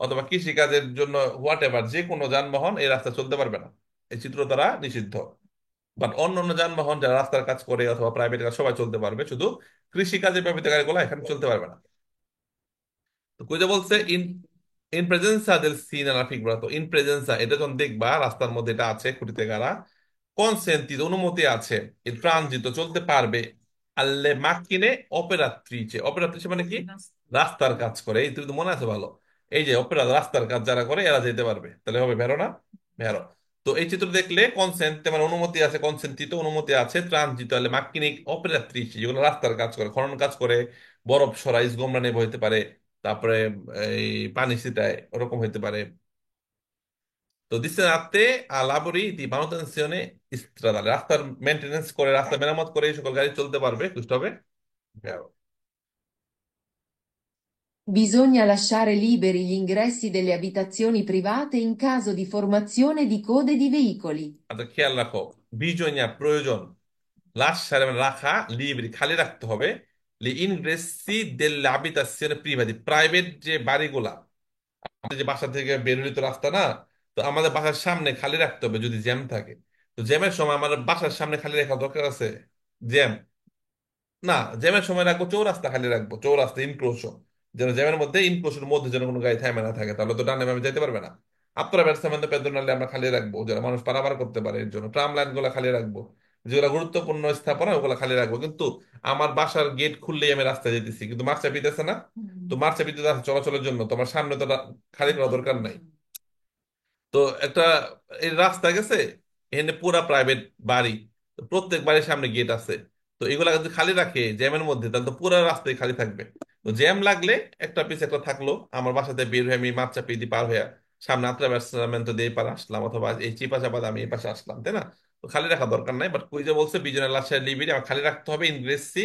অথবা কৃষি কাজের জন্য হোয়াট এভার যে কোনো যানবাহন এই রাস্তা চলতে পারবে না। এই চিত্র দ্বারা নিষিদ্ধ। বাট অন্য অন্য যানবাহন যারা রাস্তার কাজ করে অথবা প্রাইভেট কাজ সবাই চলতে পারবে, শুধু কৃষি কাজে ব্যবহৃত গাড়িগুলো এখানে চলতে পারবে না। তো কই যে বলছে ইন ইন প্রেজেন্সা দেল সিনারা ফিগুরাতো, ইন প্রেজেন্সা এটা যখন দেখবা রাস্তার মধ্যে এটা আছে খুঁটিতে গাড়া, কনসেন্টিত অনুমতি আছে, এই ট্রানজিত চলতে পারবে, আল্লে মাক্কিনে অপেরাত্রিচে, অপেরাত্রিচে মানে কি রাস্তার কাজ করে, এই তুমি তো মনে আছে ভালো। এই যে অপেরা রাস্তার কাজ যারা করে এরা যেতে পারবে, তাহলে হবে ভেরো না, ভেরো। তো এই চিত্র দেখলে কনসেন্ট মানে অনুমতি আছে, কনসেন্টিত অনুমতি আছে, ট্রানজিত আল্লে মাক্কিনে অপেরাত্রিচে যেগুলো রাস্তার কাজ করে, খনন কাজ করে, বরফ সরাই গমরা নেবো হইতে পারে, তারপরে এই পানি ছিটায় ওরকম হইতে পারে। তো দিচ্ছে রাতে lavori di manutenzione stradale, রাস্তার মেনটেনেন্স করে রাস্তা মেরামত করে এই সকল গাড়ি চলতে পারবে, বুঝতে হবে ভেরো। Bisogna lasciare liberi gli ingressi delle abitazioni private in caso di formazione di code di veicoli. আচ্ছা খেয়াল রাখো, বিজয়া প্রয়োজন, লাসারে মানে রাখা, লিব্রি খালি রাখতে হবে, লি ইনগ্রেসি দেল আবিতাসিয়নে প্রিভাতি প্রাইভেট যে বাড়িগুলা, আমাদের যে বাসা থেকে বের হইলে তো রাস্তা না, তো আমাদের বাসার সামনে খালি রাখতে হবে যদি জ্যাম থাকে। তো জ্যামের সময় আমাদের বাসার সামনে খালি রাখা দরকার আছে জ্যাম না, জ্যামের সময় রাখবো চৌরাস্তা খালি রাখবো, চৌরাস্তা ইনক্লোশন, যেন জ্যামের মধ্যে ইনক্লোশনের মধ্যে যেন কোনো গাড়ি থামে না থাকে, তাহলে তো ডানে বামে যেতে পারবে না। আপনারা ব্যাটসম্যান পেদ্রোনালে আমরা খালি রাখবো যেন মানুষ পারাপার করতে পারে, এর জন্য ট্রাম লাইন গুলা খালি রাখবো, যেগুলো গুরুত্বপূর্ণ স্থাপনা ওগুলো খালি রাখবো। কিন্তু আমার বাসার গেট খুললেই আমি রাস্তায় যেতেছি, কিন্তু মার্চা পিতেছে না, তো মার্চা পিতে চলাচলের জন্য তোমার সামনে তো খালি করা দরকার নাই। তো একটা এই রাস্তা গেছে, এখানে পুরা প্রাইভেট বাড়ি, তো প্রত্যেক বাড়ির সামনে গেট আছে, তো এগুলা যদি খালি রাখে জ্যামের মধ্যে তাহলে তো পুরা রাস্তায় খালি থাকবে। তো জ্যাম লাগলে একটা পিছে একটা থাকলো, আমার বাসাতে বের হয়ে আমি মাছ চাপিয়ে দিয়ে পার হয়ে সামনে আত্রা ব্যাটসম্যান তো দিয়ে পার আসলাম, অথবা এই চিপা চাপা আমি এই পাশে আসলাম, তাই না? তো খালি রাখা দরকার নাই। বাট কুই যে বলছে বিজনের লাশের লিবিরি আমার খালি রাখতে হবে ইনগ্রেসি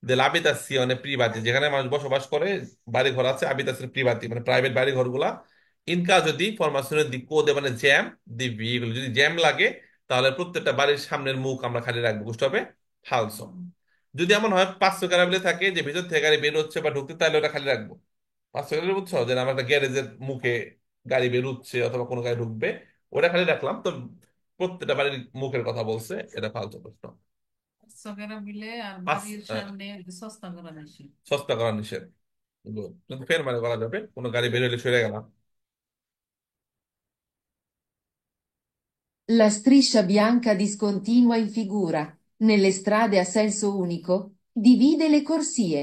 দে আবিতাসিয়নে প্রিভাতি, যেখানে মানুষ বসবাস করে, বাড়ি ঘর আছে, আবিতাসিয়নে প্রিভাতি মানে প্রাইভেট বাড়ি ঘরগুলা, ইনকা যদি ফরমাশনের দিক কোদে মানে জ্যাম দিবি, এগুলো যদি জ্যাম লাগে তাহলে প্রত্যেকটা বাড়ির সামনের মুখ আমরা খালি রাখবো, বুঝতে হবে ফালসো। যদি এমন হয় 500 ক্যারাবেলে থাকে যে ভিতর থেকে গাড়ি বের হচ্ছে বা ঢুকতে, তাহলে ওটা খালি রাখবো। 500 ক্যারাবেলে বুঝছো, যে আমার একটা গ্যারেজের মুখে গাড়ি বের হচ্ছে অথবা কোনো গাড়ি ঢুকবে, ওটা খালি রাখলাম। তো প্রত্যেকটা বাড়ির মুখের কথা বলছে, এটা ফালতু প্রশ্ন। সকেরা মিলে আর পাঁচ বাড়ির সামনে সস্তা করা বেশি। সস্তা করা নিষেধ। Good. কিন্তু ফের মানে করা যাবে, কোনো গাড়ি বের হলে সরে গেলাম। La striscia bianca discontinua in figura, nelle strade a senso unico, divide le corsie.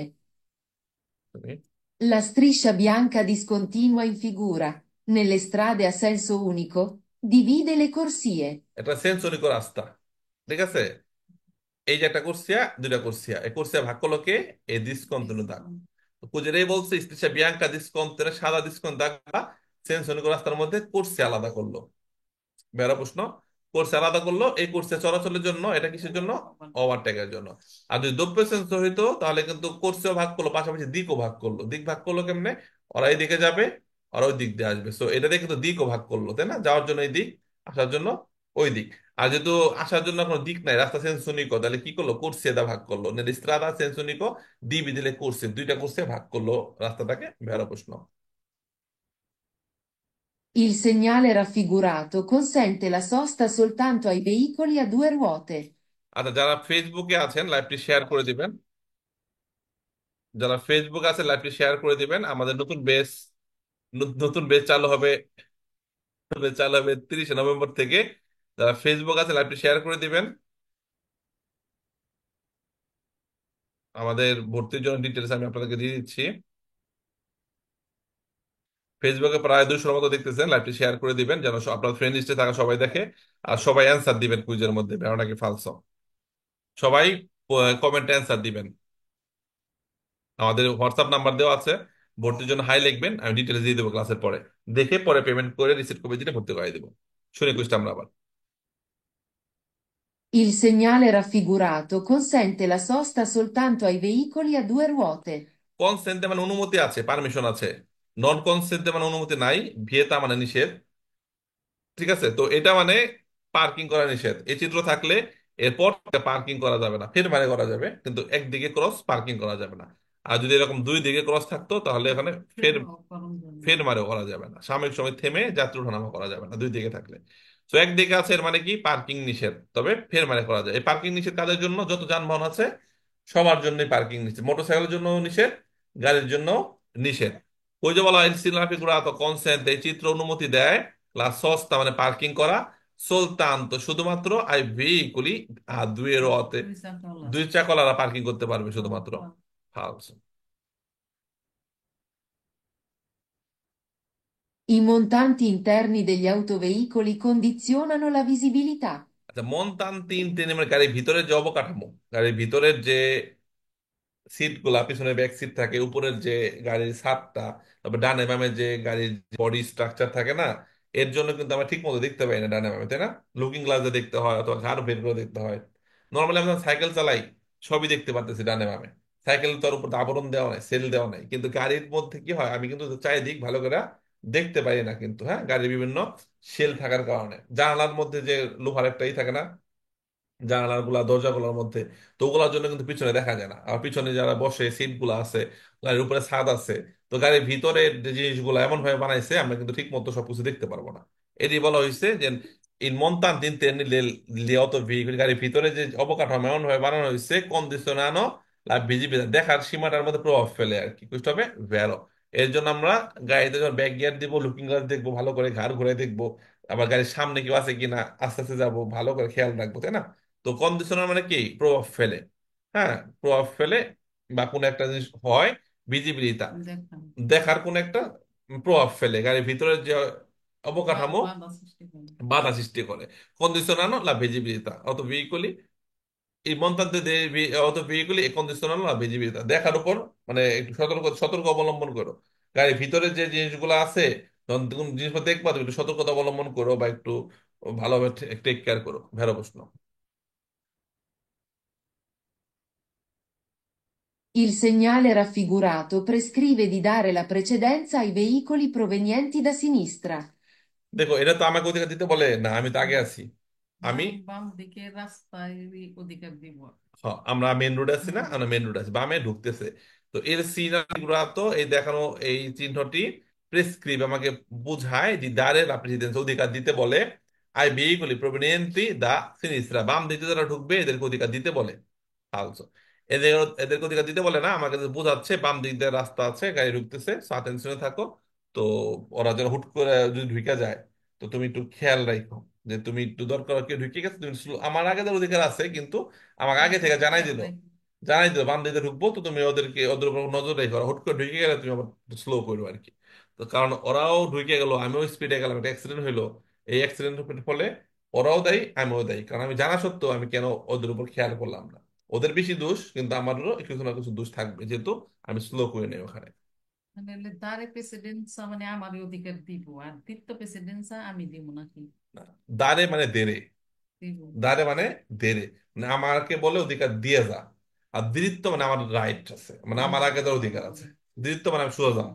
তুমি La striscia bianca discontinua in figura, nelle strade a senso unico, divide le corsie. এটা সেন্সরিক রাস্তা, ঠিক আছে? এই যে একটা কোর্সিয়া দুইটা কোর্সিয়া, এই কোর্সিয়া ভাগ করলো কে? এই ডিসকন্টিনিউ দাগ। তো কুজেরাই বলছে স্ত্রীসা বিয়াঙ্কা ডিসকন্টিনিউ সাদা ডিসকন্ট দাগ বা সেন্সরিক রাস্তার মধ্যে কোর্সিয়া আলাদা করলো। বেড়া প্রশ্ন, কোর্সে আলাদা করলো, এই কোর্সে চলাচলের জন্য, এটা কিসের জন্য? ওভারটেকের জন্য। আর যদি দ্রব্য সেন্সর হইতো তাহলে কিন্তু কোর্সেও ভাগ করলো, পাশাপাশি দিকও ভাগ করলো। দিক ভাগ করলো কেমনে? ওরা এই দিকে যাবে, ওরা ওই দিক দিয়ে আসবে, সো এটা দিয়ে কিন্তু দিকও ভাগ করলো, তাই না? যাওয়ার জন্য এই দিক, আসার জন্য ওই দিক। আর যেহেতু আসার জন্য কোনো দিক নাই, রাস্তা সেন্সনিকো, তাহলে কি করলো? কোর্সে দা ভাগ করলো, স্ত্রাদা সেন্সনিকো দিবি দিলে কোর্সে, দুইটা কোর্সে ভাগ করলো রাস্তাটাকে। বেড়া প্রশ্ন। Il segnale raffigurato consente la sosta soltanto ai veicoli a due ruote. আচ্ছা, যারা ফেসবুকে আছেন লাইভটি শেয়ার করে দিবেন, যারা ফেসবুক আছে লাইভটি শেয়ার করে দিবেন। আমাদের নতুন বেচ চালু হবে 30শে নভেম্বর থেকে। যারা ফেসবুক আছে লাইভটি শেয়ার করে দিবেন। আমাদের ভর্তির জন্য ডিটেলস আমি আপনাদেরকে দিয়ে দিচ্ছি। ফেসবুকে প্রায় 200-এর মতো দেখতেছেন, লাইভটি শেয়ার করে দিবেন যেন আপনার ফ্রেন্ড লিস্টে থাকা সবাই দেখে, আর সবাই অ্যান্সার দিবেন কুইজের মধ্যে, বেরোটা কি ফালসো। সবাই কমেন্টে অ্যান্সার দিবেন। আমাদের হোয়াটসঅ্যাপ নাম্বার দেওয়া আছে, ভর্তির জন্য হাই লিখবেন, আমি ডিটেলস দিয়ে দেবো ক্লাসের পরে, দেখে পরে পেমেন্ট করে রিসিট কপি দিলে ভর্তি করাই দেবো। শুনে কুইজটা আমরা আবার Il segnale raffigurato consente la sosta soltanto ai veicoli a due ruote. কনসেন্টে মানে অনুমতি আছে, পারমিশন আছে। নন কনসেন্টে মানে অনুমতি নাই, ভিয়েতা মানে নিষেধ। ঠিক আছে, তো এটা মানে পার্কিং করা নিষেধ। এই চিত্র থাকলে এরপর পার্কিং করা যাবে না, ফের মারে করা যাবে, কিন্তু একদিকে ক্রস পার্কিং করা যাবে না। আর যদি এরকম দুই দিকে ক্রস থাকতো তাহলে এখানে ফের করণ জন্য। ফের মারেও করা যাবে না, সাময়িক সময় থেমে যাত্রী ওঠানামা করা যাবে না দুই দিকে থাকলে। তো একদিকে আছে এর মানে কি পার্কিং নিষেধ, তবে ফের মারে করা যায়। এই পার্কিং নিষেধ কাদের জন্য? যত যানবাহন আছে সবার জন্যই পার্কিং নিষেধ, মোটরসাইকেলের জন্য নিষেধ, গাড়ির জন্য নিষেধ। ওই যে বলা হয় সিনাফিকুরা তো কনসেন্ট, এই চিত্র অনুমতি দেয় লা সস্তা মানে পার্কিং করা, soltanto শুধুমাত্র আই ভেহিকুলি আর দুইয়ের অতে, দুই চাকাওয়ালা। দুই চাকাওয়ালারা পার্কিং করতে পারবে ও, শুধুমাত্র। ও। ফালসো। I montanti interni degli autoveicoli condizionano la visibilità. আচ্ছা, মন টান তিন ট্রেনে মানে গাড়ির ভিতরের যে অবকাঠামো, গাড়ির ভিতরের যে সিট গুলা, পিছনে ব্যাক সিট থাকে, উপরের যে গাড়ির ছাদটা, তারপর ডানে বামে যে গাড়ির বডি স্ট্রাকচার থাকে না, এর জন্য কিন্তু আমরা ঠিক মতো দেখতে পাই না ডানে বামে, তাই না? লুকিং গ্লাসে দেখতে হয় অথবা ঘাড় বের করে দেখতে হয়। নর্মালি আমরা সাইকেল চালাই, সবই দেখতে পারতেছি ডানে বামে। সাইকেল তো আর উপর আবরণ দেওয়া নাই, সেল দেওয়া নাই, কিন্তু গাড়ির মধ্যে কি হয় আমি কিন্তু চারিদিক ভালো করে দেখতে পারি না কিন্তু, হ্যাঁ, গাড়ির বিভিন্ন সেল থাকার কারণে। জানালার মধ্যে যে লোহার একটাই থাকে না, জানালার গুলা দরজাগুলোর মধ্যে, তো ওগুলোর জন্য কিন্তু পিছনে দেখা যায় না। আর পিছনে যারা বসে সিট গুলা আছে, গাড়ির উপরে ছাদ আছে, তো গাড়ির ভিতরে যে জিনিসগুলো এমন ভাবে বানাইছে আমরা কিন্তু ঠিক মতো সবকিছু দেখতে পারবো না। এটি বলা হয়েছে যে in montanti le auto veicoli, গাড়ির ভিতরে যে অবকাঠামো এমন ভাবে বানানো হয়েছে কন্ডিশনানো লা ভিজিবিলিটি, দেখার সীমাটার মধ্যে প্রভাব ফেলে আর কি, বুঝতে হবে ভ্যালো। এর জন্য আমরা গাড়িতে যখন ব্যাক গিয়ার দিব, লুকিং গ্লাস দেখবো, ভালো করে ঘাড় ঘুরে দেখবো, আবার গাড়ির সামনে কেউ আছে কিনা আস্তে আস্তে যাবো, ভালো করে খেয়াল রাখবো, তাই না? তো কন্ডিশনার মানে কি? প্রভাব ফেলে। হ্যাঁ, প্রভাব ফেলে, বা কোনো একটা জিনিস হয়, ভিজিবিলিটা, দেখলাম। দেখার কোন একটা প্রভাব ফেলে গাড়ির ভিতরের যে অবকাঠামো, বাধা সৃষ্টি করে। বাধা সৃষ্টি করে। কন্ডিশনানো লা ভিজিবিলিটা অত ভেহিকলি, এই মন্তান্তে অত ভেহিকলি কন্ডিশনানো লা ভিজিবিলিটা, দেখার উপর মানে একটু সতর্ক সতর্ক অবলম্বন করো। গাড়ির ভিতরে যে জিনিসগুলো আছে, যখন তুমি জিনিসপত্র দেখবা তুমি একটু সতর্কতা অবলম্বন করো, বা একটু ভালোভাবে টেক কেয়ার করো। ভেরো প্রশ্ন। Il segnale raffigurato prescrive di dare la precedenza ai veicoli provenienti da sinistra. দেখো, এটা তো আমাকে অধিকার দিতে বলে না, আমি তো আগে হুম। আছি। আমি বাম দিকে রাস্তায় অধিকার দিব। হ্যাঁ, আমরা মেন রোড আছি না, হুম। আমরা মেন রোড আছি, বামে ঢুকতেছে। তো এর সিনারিগুলো তো এই দেখানো, এই চিহ্নটি প্রেসক্রিব আমাকে বুঝায় যে দাঁড়ে la presidenza, অধিকার দিতে বলে I veicoli provenienti da sinistra, বাম দিকে যারা ঢুকবে এদেরকে অধিকার দিতে বলে। ফালসো। এদের এদেরকে অধিকার দিতে বলে না, আমাকে যে বোঝাচ্ছে বাম দিক দিয়ে রাস্তা আছে, গাড়ি ঢুকতেছে, সাতেন্সিনে থাকো। তো ওরা যেন হুট করে যদি ঢুকে যায়, তো তুমি একটু খেয়াল রাখো যে তুমি একটু দরকার কেউ ঢুকে গেছে, তুমি আমার আগে তার অধিকার আছে কিন্তু আমাকে আগে থেকে জানাই খেয়াল দিল, রাখি। জানাই দিল বাম দিকে ঢুকবো, তো তুমি ওদেরকে ওদের উপর নজর রেখো, ওরা হুট করে ঢুকে গেলে তুমি আবার স্লো করো আর কি। তো কারণ ওরাও ঢুকে গেল, আমিও স্পিডে গেলাম, একটা অ্যাক্সিডেন্ট হইলো, এই অ্যাক্সিডেন্টের ফলে ওরাও দায়ী আমিও দায়ী, কারণ আমি জানা সত্ত্বেও আমি কেন ওদের উপর খেয়াল করলাম না। ওদের বেশি দোষ, কিন্তু আমারও কিছু না কিছু দোষ থাকবে, যেহেতু আমি স্লো করে নেই ওখানে। মানে তারে প্রেসিডেন্সা মানে আমারই অধিকার দিব, আর দ্বিতীয় প্রেসিডেন্সা আমি দিব নাকি? না, দাঁড়ে মানে দেরে, দিব। দাঁড়ে মানে দেরে, মানে আমাকে বলে অধিকার দিয়ে যা। আর দিরিত্ব মানে আমার রাইট আছে, মানে আমার আগে তার অধিকার আছে। দিরিত্ব মানে আমি সোজা যাম,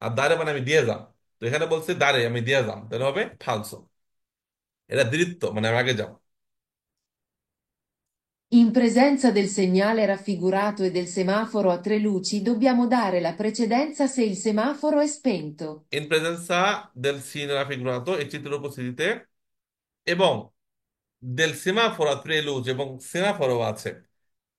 আর দাঁড়ে মানে আমি দিয়ে যাম। তো এখানে বলছে দাঁড়ে আমি দিয়ে যাম, তাহলে হবে ফালসো। এটা দিরিত্ব মানে আমি আগে যাম। In presenza del segnale raffigurato e del semaforo a tre luci, dobbiamo dare la precedenza se il semaforo è spento. In প্রেজেন্সা দেল সিনেরা ফিগুরাতো, এই চিত্রের উপস্থিতিতে, এবং দেল সেমাফোরা ত্রেলুজ, এবং সেমাফোরও আছে,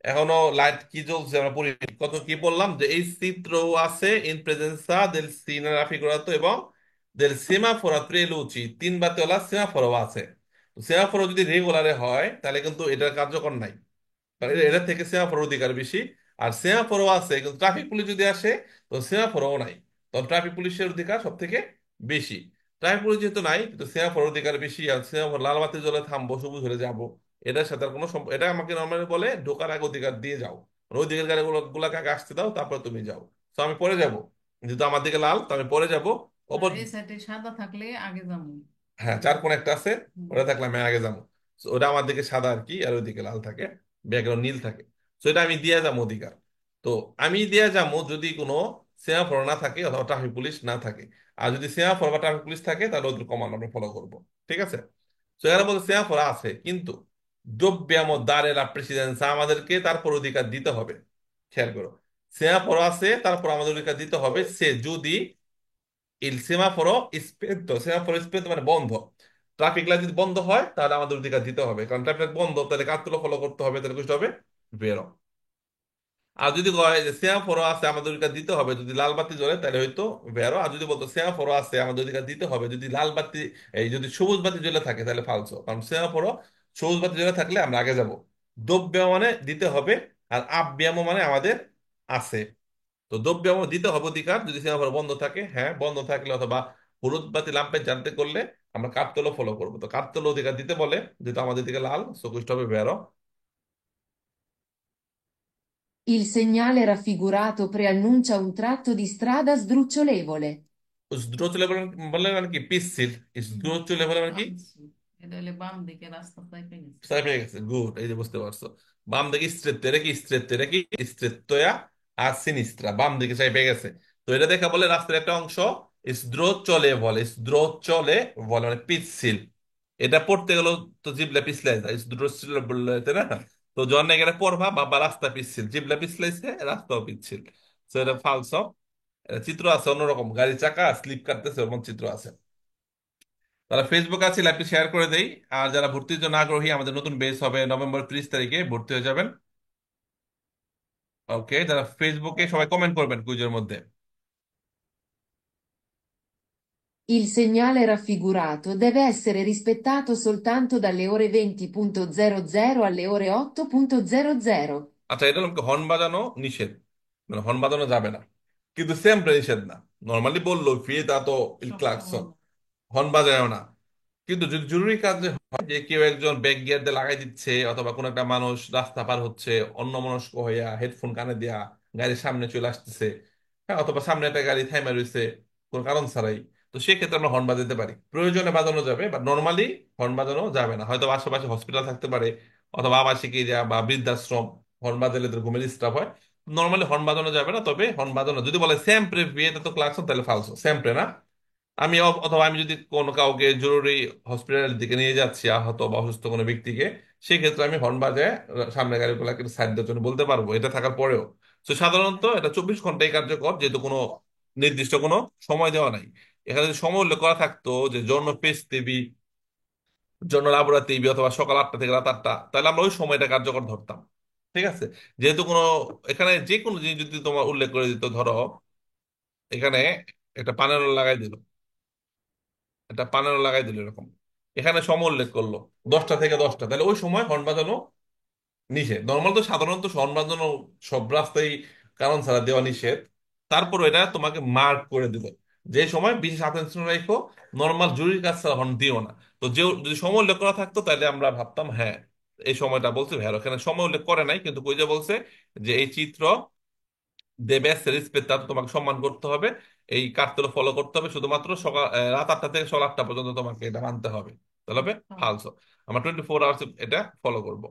এখনো লাইট কি জ্বলছে আমরা পড়ি। কত কি বললাম যে এই চিত্র আছে ইন প্রেজেন্সা দেল সিনেরা ফিগুরাতো এবং দেল সেমাফোরা ত্রেলুচি, তিন বাতিওয়ালা সেমাফোরও আছে। সেমাফোরও যদি রেগুলারে হয় তাহলে কিন্তু এটার কার্যকর নাই, কারণ এটা থেকে সেমাফোর অধিকার বেশি। আর সেমাফোরও আছে কিন্তু ট্রাফিক পুলিশ যদি আসে, তো সেমাফোরও নাই, তখন ট্রাফিক পুলিশের অধিকার সব থেকে বেশি। ট্রাফিক পুলিশ যেহেতু নাই, কিন্তু সেমাফোর অধিকার বেশি, আর সেমাফোর লাল বাতি জ্বলে থামবো, সবুজ হলে যাবো, এটার সাথে আর কোনো এটা আমাকে নর্মালি বলে ঢোকার আগে অধিকার দিয়ে যাও, মানে ওই দিকের গাড়িগুলো গুলাকে আগে আসতে দাও, তারপর তুমি যাও। তো আমি পরে যাব, যেহেতু আমার দিকে লাল তো আমি পরে যাব। আর ওপর এই সাইডে সাদা থাকলে আগে যাবো। হ্যাঁ, চার কোণ একটা আছে, হুম। ওটা থাকলে আমি আগে যাবো। So, ওটা আমার দিকে সাদা আর কি, আর ওইদিকে লাল থাকে, ব্যাকগ্রাউন্ড নীল থাকে। তো এটা আমি দিয়ে যাবো অধিকার। তো আমি দিয়ে যাবো যদি কোনো সেমাফোর না থাকে অথবা ট্রাফিক পুলিশ না থাকে। আর যদি সেমাফোর বা ট্রাফিক পুলিশ থাকে তাহলে ওদের কমান্ড আমরা ফলো করবো। ঠিক আছে। তো এখানে বলতে সেমাফোর আছে কিন্তু dobbiamo dare la presidenza, আমাদেরকে তারপর অধিকার দিতে হবে। খেয়াল করো, সেমাফোর আছে তারপর আমাদের অধিকার দিতে হবে সে যদি il semaforo spento, semaforo spento মানে বন্ধ, ট্রাফিক লাইট যদি বন্ধ হয় তাহলে আমাদের অধিকার দিতে হবে, কারণ ট্রাফিক লাইট বন্ধ, তাহলে কারগুলো ফলো করতে হবে, তাহলে বুঝতে হবে বেরো। আর যদি কয় যে সেমাফোরো আছে আমাদের অধিকার দিতে হবে যদি লাল বাতি জ্বলে, তাহলে হয়তো বেরো। আর যদি বলতো সেমাফোরো আছে আমাদের অধিকার দিতে হবে যদি লাল বাতি, এই যদি সবুজ বাতি জ্বলে থাকে তাহলে ফালসো, কারণ সেমাফোরো সবুজ বাতি জ্বলে থাকলে আমরা আগে যাব। দ্রব্য মানে দিতে হবে, আর আব্যাম মানে আমাদের আছে। তো দ্রব্য দিতে হবে অধিকার যদি সেমাফোর বন্ধ থাকে, হ্যাঁ বন্ধ থাকলে অথবা হলুদ বাতি ল্যাম্পে জানতে করলে আমরা কাঠতলো ফলো করবো। তো কাঠতলো অধিকার দিতে বলে যেহেতু আমাদের দিকে লাল, সকুষ্ট হবে বেরো। Il segnale raffigurato preannuncia un tratto di strada sdrucciolevole. দ্রুত লেভেল বললে মানে কি পিচ্ছিল, হুম, দ্রুত লেভেল মানে কি আনছি। এটা হলে বাম দিকে রাস্তা পাইপে গেছে। সাইড হয়ে গেছে, গুড, এই যে বুঝতে পারছো। বাম দিকে স্ট্রেট এটা কি স্ট্রেট, এটা কি স্ট্রেটয়া আর সিনিস্ট্রা, বাম দিকে সাইড হয়ে গেছে। তো এটা দেখা বলে রাস্তার একটা অংশ স্দ্রোত চলে বলে, স্দ্রোত চলে বলে মানে পিচ্ছিল। এটা পড়তে গেলেও তো জিবলা পিছলাই যায়, স্দ্রোত বললে তাই না? তো জন্য এখানে পড়বা বাবা রাস্তা পিচ্ছিল, জিবলা পিছলাইছে রাস্তাও পিচ্ছিল। তো এটা ফালস। চিত্র আছে অন্যরকম, গাড়ির চাকা স্লিপ কাটতেছে ওরকম চিত্র আছে। তারা ফেসবুক আছে, লাইভটি শেয়ার করে দেই। আর যারা ভর্তির জন্য আগ্রহী, আমাদের নতুন বেচ হবে নভেম্বর 30 তারিখে, ভর্তি হয়ে যাবেন। ওকে, যারা ফেসবুকে সবাই কমেন্ট করবেন কুইজের মধ্যে। Il segnale raffigurato deve essere rispettato soltanto dalle ore 20.00 alle ore 8.00. আচ্ছা, এটা হলো হর্ন বাজানো নিষেধ, মানে হর্ন বাজানো যাবে না, কিন্তু সেম নিষেধ না। নর্মালি বললো ফিয়ে তা তো ইল সব ক্লাকসন, সময় হর্ন বাজায়ও না। কিন্তু যদি জরুরি কাজে হয় যে কেউ একজন ব্যাক গিয়ার দিয়ে লাগাই দিচ্ছে অথবা কোনো একটা মানুষ রাস্তা পার হচ্ছে অন্যমনস্ক হইয়া হেডফোন কানে দিয়া গাড়ির সামনে চলে আসতেছে, হ্যাঁ, অথবা সামনে একটা গাড়ি থাইমা রয়েছে কোনো কারণ ছাড়াই, তো সেক্ষেত্রে আমরা হর্ন বাজাতে পারি, প্রয়োজনে বাজানো যাবে, বা নর্মালি হর্ন বাজানো যাবে না। হয়তো আশেপাশে হসপিটাল থাকতে পারে অথবা আবাসিক এরিয়া বা বৃদ্ধাশ্রম, হর্ন বাজালে এদের ঘুমের ডিস্টার্ব হয়। নর্মালি হর্ন বাজানো যাবে না, তবে হর্ন বাজানো যদি বলে স্যাম্পরে বিয়েতে তো ক্লাকসন, তাহলে ফালসো, স্যাম্পরে না। আমি অথবা আমি যদি কোনো কাউকে জরুরি হসপিটালের দিকে নিয়ে যাচ্ছি আহত বা অসুস্থ কোনো ব্যক্তিকে, সেক্ষেত্রে আমি হর্ন বাজায় সামনে গাড়িগুলোকে সাইড দেওয়ার জন্য বলতে পারবো, এটা থাকার পরেও। তো সাধারণত এটা 24 ঘন্টাই কার্যকর, যেহেতু কোনো নির্দিষ্ট কোনো সময় দেওয়া নাই। এখানে যদি সময় উল্লেখ করা থাকতো যে জন্য পেশ দেবী, জন্য লাবরাত দেবী অথবা সকাল 8টা থেকে রাত 8টা, তাহলে আমরা ওই সময়টা কার্যকর ধরতাম। ঠিক আছে। যেহেতু কোনো এখানে যে কোনো জিনিস যদি তোমার উল্লেখ করে দিত, ধরো এখানে একটা প্যানেল লাগাই দিল, একটা প্যানেল লাগাই দিল এরকম, এখানে সময় উল্লেখ করলো 10টা থেকে 10টা, তাহলে ওই সময় হর্ন বাজানো নিষেধ। নর্মাল তো সাধারণত হর্ন বাজানো সব রাস্তায় কারণ ছাড়া দেওয়া নিষেধ, তারপর এটা তোমাকে মার্ক করে দিল যে সময় বিশেষ অ্যাটেনশন রাখো, নর্মাল জরুরি কাজ ছাড়া হর্ন দিও না। তো যে যদি সময় উল্লেখ করা থাকতো তাহলে আমরা ভাবতাম হ্যাঁ এই সময়টা বলছে ভ্যারো, এখানে সময় উল্লেখ করে নাই, কিন্তু কই যে বলছে যে এই চিত্র দেবে রেসপেক্ট, তার তোমাকে সম্মান করতে হবে, এই কার্যগুলো ফলো করতে হবে, শুধুমাত্র সকাল রাত 8টা থেকে সকাল 8টা পর্যন্ত তোমাকে এটা মানতে হবে, তাহলে হবে সময়। ফালসো। আমরা 24 আওয়ার্স এটা ফলো করব।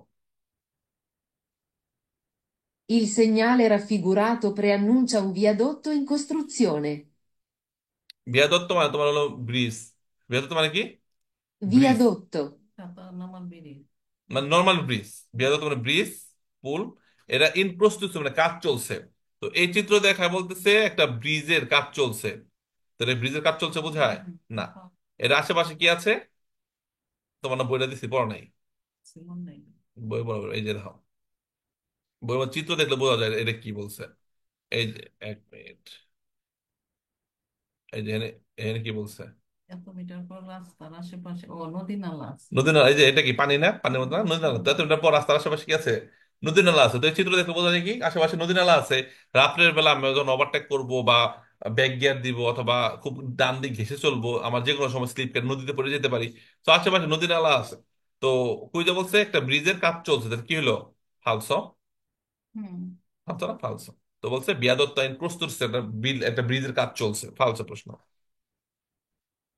Il segnale raffigurato preannuncia un viadotto in costruzione. বিয়াদত্ত মানে তোমার হলো ব্রিজ, বিয়াদত্ত মানে কি ব্রিজ, Viadotto. সাত নামাল বেরিয়ে। মানে নর্মাল ব্রিজ। বিয়াদত্ত মানে ব্রিজ, পুল, এটা ইন প্রস্তুত মানে কাজ চলছে। তো এই চিত্র দেখা বলতেছে একটা ব্রিজের কাজ চলছে, তাহলে ব্রিজের কাজ চলছে বোঝায় হুম, না। সব এর আশেপাশে কি আছে তোমার না বইটা দিচ্ছি, পড়া নাই, সিমন নাই। বই পড়া, এই যে দেখো বই বা চিত্র দেখলে বোঝা যায় এটা কি বলছে। এই যে এক মিনিট, এই যে এখানে, এখানে কি বলছে, এত মিটার পর রাস্তার আশেপাশে ও নদী নালা আছে। নদী নালা, এই যে এটা কি পানি না, পানির মতো না নদী নালা, তো হুম, এত মিটার পর রাস্তার আশেপাশে কি আছে, নদী নালা আছে। তো এই চিত্র দেখলে বোঝা যায় কি আশেপাশে নদী নালা আছে। রাত্রের বেলা আমি যখন ওভারটেক করবো বা ব্যাক গিয়ার দিব অথবা খুব ডান দিক ঘেসে চলবো, আমার যে কোনো সময় স্লিপ কেটে নদীতে পড়ে যেতে পারি। তো আশেপাশে নদী নালা আছে। তো কুইজা বলছে একটা ব্রিজের কাজ চলছে, তাহলে কি হলো ফালস, হুম, ফালস না ফালস। তো বলছে বিয়াদত্ত আইন প্রস্তুত, একটা বিল একটা ব্রিজের কাজ চলছে, ফালস প্রশ্ন।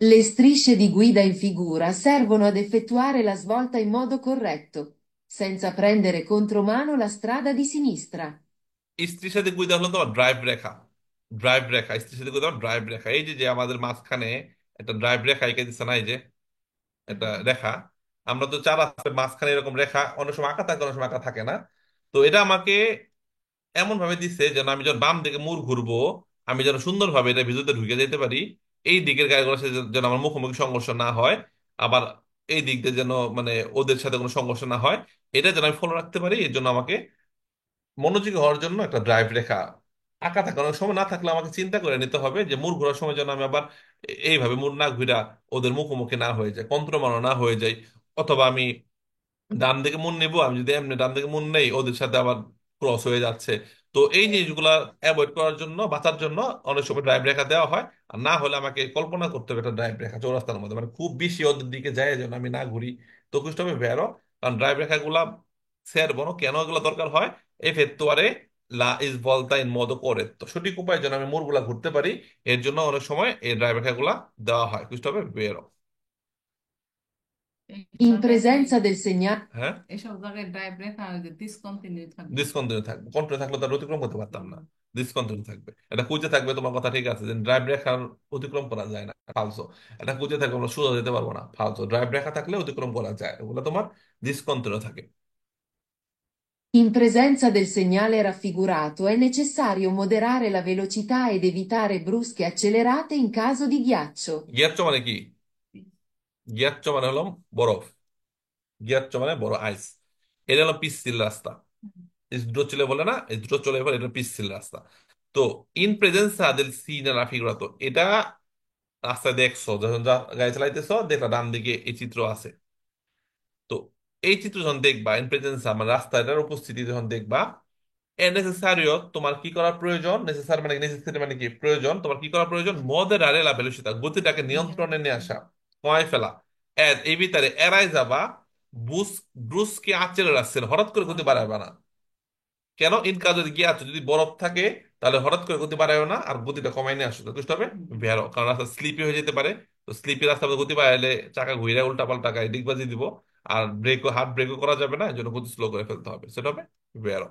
Le strisce di guida in figura servono ad effettuare la svolta in modo corretto, senza prendere contromano la strada di sinistra. স্ত্রীর সাথে গুইদা হলো তোমার ড্রাইভ রেখা। ড্রাইভ রেখা, স্ত্রীর সাথে গুইদা ড্রাইভ রেখা, এই যে যে আমাদের মাঝখানে একটা ড্রাইভ রেখা এঁকে দিচ্ছে না, এই যে একটা হুম। রেখা। আমরা তো চার রাস্তার মাঝখানে এরকম রেখা অনেক সময় আঁকা থাকে, অনেক সময় আঁকা থাকে না। তো এটা আমাকে এমন ভাবে দিচ্ছে যেন আমি যখন বাম দিকে মুড় ঘুরবো, আমি যেন সুন্দরভাবে এটা ভিতরে ঢুকে যেতে পারি। এই দিকের গাড়িগুলোর সাথে যেন আমার মুখোমুখি সংঘর্ষ না হয়, আবার এই দিক দিয়ে যেন মানে ওদের সাথে কোনো সংঘর্ষ না হয়, এটা যেন আমি ফলো রাখতে পারি। এর জন্য আমাকে মনোযোগী হওয়ার জন্য একটা ড্রাইভ রেখা আঁকা থাকে। অনেক সময় না থাকলে আমাকে চিন্তা করে নিতে হবে যে মুড় ঘোরার সময় যেন আমি আবার এইভাবে মুড় না ঘুরা ওদের মুখোমুখি না হয়ে যায়, কন্ত্রমানো না হয়ে যায়। অথবা আমি ডান দিকে মুন নেবো, আমি যদি এমনি ডান দিকে মুন নেই ওদের সাথে আবার ক্রস হয়ে যাচ্ছে। তো এই জিনিসগুলা অ্যাভয়েড করার জন্য, বাঁচার জন্য অনেক সময় ড্রাইভ রেখা দেওয়া হয়। আর না হলে আমাকে কল্পনা করতে হবে একটা ড্রাইভ রেখা চৌরাস্তার মধ্যে, মানে খুব বেশি ওদের দিকে যায় যেন আমি না ঘুরি। তো হবে বেরো, কারণ ড্রাইভ রেখাগুলা servono, কেন এগুলো দরকার হয়, effettuare la svolta in modo corretto, সঠিক উপায়ে যেন আমি মোড়গুলা ঘুরতে পারি। এর জন্য অনেক সময় এই ড্রাইভ রেখাগুলা দেওয়া হয়। হবে বেরো। এইসব In জায়গায় কি presenza del segnale. হ্যাঁ, এসব জায়গায় ড্রাইভ রেখা ডিসকন্টিনিউ থাকবে? ডিসকন্টিনিউ থাকবে, কন্টিনিউ থাকলে তার অতিক্রম করতে পারতাম হুম। না। ডিসকন্টিনিউ থাকবে, এটা কুজে থাকবে। তোমার কথা ঠিক আছে যে ড্রাইভ রেখার অতিক্রম করা যায় না, ফালসো। এটা কুজে থাকবে, আমরা সোজা যেতে পারবো না, ফালসো। ড্রাইভ রেখা থাকলে অতিক্রম করা যায়, ওগুলো তোমার ডিসকন্টিনিউ থাকে। In presenza del segnale raffigurato è necessario moderare la velocità ed evitare brusche accelerate in caso di ghiaccio. গিয়াচ্ছ মানে কি? গিয়াচ্ছ মানে হলো বরফ, গিয়াচ্ছ মানে বড় আইস। এটা হলো পিচ্ছিল রাস্তা। হুম। দ্রুত চলে বলে না, এই দ্রুত চলে বলে এটা পিচ্ছিল রাস্তা। তো ইন প্রেজেন্সা দেল সিনারা ফিগুরাতো, এটা রাস্তায় দেখছো যখন গাড়ি চালাইতেছো, দেখলা ডান দিকে এই চিত্র আছে। তো এই চিত্র যখন দেখবা, ইন প্রেজেন্সা মানে রাস্তাটার উপস্থিতি যখন দেখবা, এ নেসেসারিও, তোমার কি করা প্রয়োজন, নেসেসারি মানে নেসেসারি মানে কি প্রয়োজন, তোমার কি করা প্রয়োজন, মদেরারে লা ভেলোসিতা, গতিটাকে নিয়ন্ত্রণে নিয়ে আসা, কমায় ফেলা। এই ভিতরে এড়াই যাবা বুস ব্রুসকে আচেলে হঠাৎ করে গতি বাড়াইবা না। কেন? ইনকা যদি গিয়ে আছো, যদি বরফ থাকে তাহলে হঠাৎ করে গতি বাড়ায়ও না, আর গতিটা কমাই নিয়ে আসো যথেষ্ট হবে হুম। বেরো, কারণ রাস্তা স্লিপি হয়ে যেতে পারে। তো স্লিপি রাস্তা গতি বাড়াইলে চাকা ঘুরে উল্টা পাল্টা গাড়ি ডিগবাজি দিব। আর ব্রেকও, হার্ড ব্রেকও করা যাবে না, এই জন্য গতি স্লো করে ফেলতে হবে, সেটা হবে বেরো।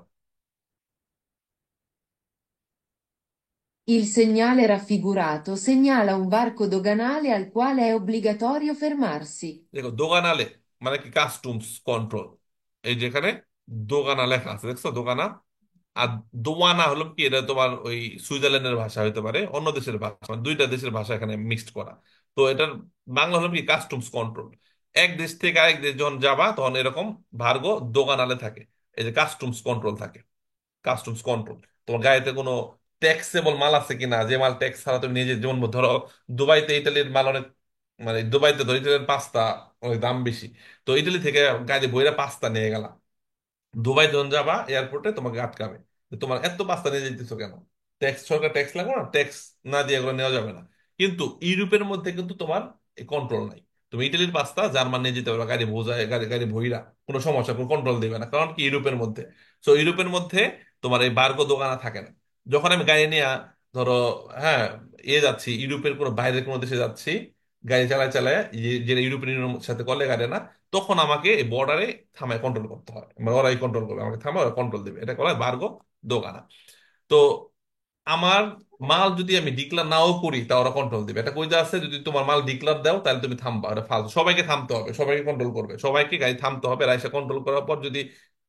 Il segnale raffigurato segnala un varco doganale al quale è obbligatorio fermarsi. দেখো দোগানালে মানে কি, কাস্টমস কন্ট্রোল। এই যেখানে দোগানা লেখা আছে দেখছো, দোগানা। আর দোয়ানা হলো কি, এটা তোমার ওই সুইজারল্যান্ডের ভাষা হতে পারে, অন্য দেশের ভাষা, মানে দুইটা দেশের ভাষা এখানে মিক্সড করা। তো এটার বাংলা হলো কি, কাস্টমস কন্ট্রোল। এক দেশ থেকে আরেক দেশ যখন যাবা তখন এরকম ভার্গো দোগানালে থাকে, এই যে কাস্টমস কন্ট্রোল থাকে। কাস্টমস কন্ট্রোল, তোমার গাড়িতে কোনো ট্যাক্সেবল মাল আছে কিনা, যে মাল ট্যাক্স ছাড়া তুমি নিজে, যেমন ধরো দুবাইতে ইটালির মাল অনেক, মানে দুবাইতে ধরো ইটালির পাস্তা অনেক দাম বেশি। তো ইটালি থেকে গাড়ি বইরা পাস্তা নিয়ে গেলাম, দুবাই যখন যাবা এয়ারপোর্টে তোমাকে আটকাবে যে তোমার এত পাস্তা নিয়ে যেতেছো কেন, ট্যাক্স, সরকার ট্যাক্স লাগবে না, ট্যাক্স না দিয়ে এগুলো নেওয়া যাবে না। কিন্তু ইউরোপের মধ্যে কিন্তু তোমার কন্ট্রোল নাই। তুমি ইটালির পাস্তা জার্মান নিয়ে যেতে পারবে গাড়ি বোঝায়, গাড়ি গাড়ি ভইরা, কোনো সমস্যা, কোনো কন্ট্রোল দেবে না, কারণ কি ইউরোপের মধ্যে। সো ইউরোপের মধ্যে তোমার এই বার্গো দোকানা থাকে না। যখন আমি গাড়ি নিয়ে ধরো, হ্যাঁ, যাচ্ছি ইউরোপের কোনো বাইরের কোনো দেশে যাচ্ছি, গাড়ি চালায় চালায়, যেটা ইউরোপিয়ান ইউনিয়নের সাথে করলে গাড়ি না, তখন আমাকে এই বর্ডারে থামায় কন্ট্রোল করতে হয়, মানে ওরাই কন্ট্রোল করবে, আমাকে থামায় ওরা কন্ট্রোল দেবে, এটা বলা হয় বার্গো দোগানা। তো আমার মাল যদি আমি ডিক্লার নাও করি তা ওরা কন্ট্রোল দিবে। এটা কইতে আছে, যদি তোমার মাল ডিক্লার দাও তাহলে তুমি থামবা, এটা ফালতু। সবাইকে থামতে হবে, সবাইকে কন্ট্রোল করবে, সবাইকে গাড়ি থামতে হবে, রাইসা কন্ট্রোল করার পর যদি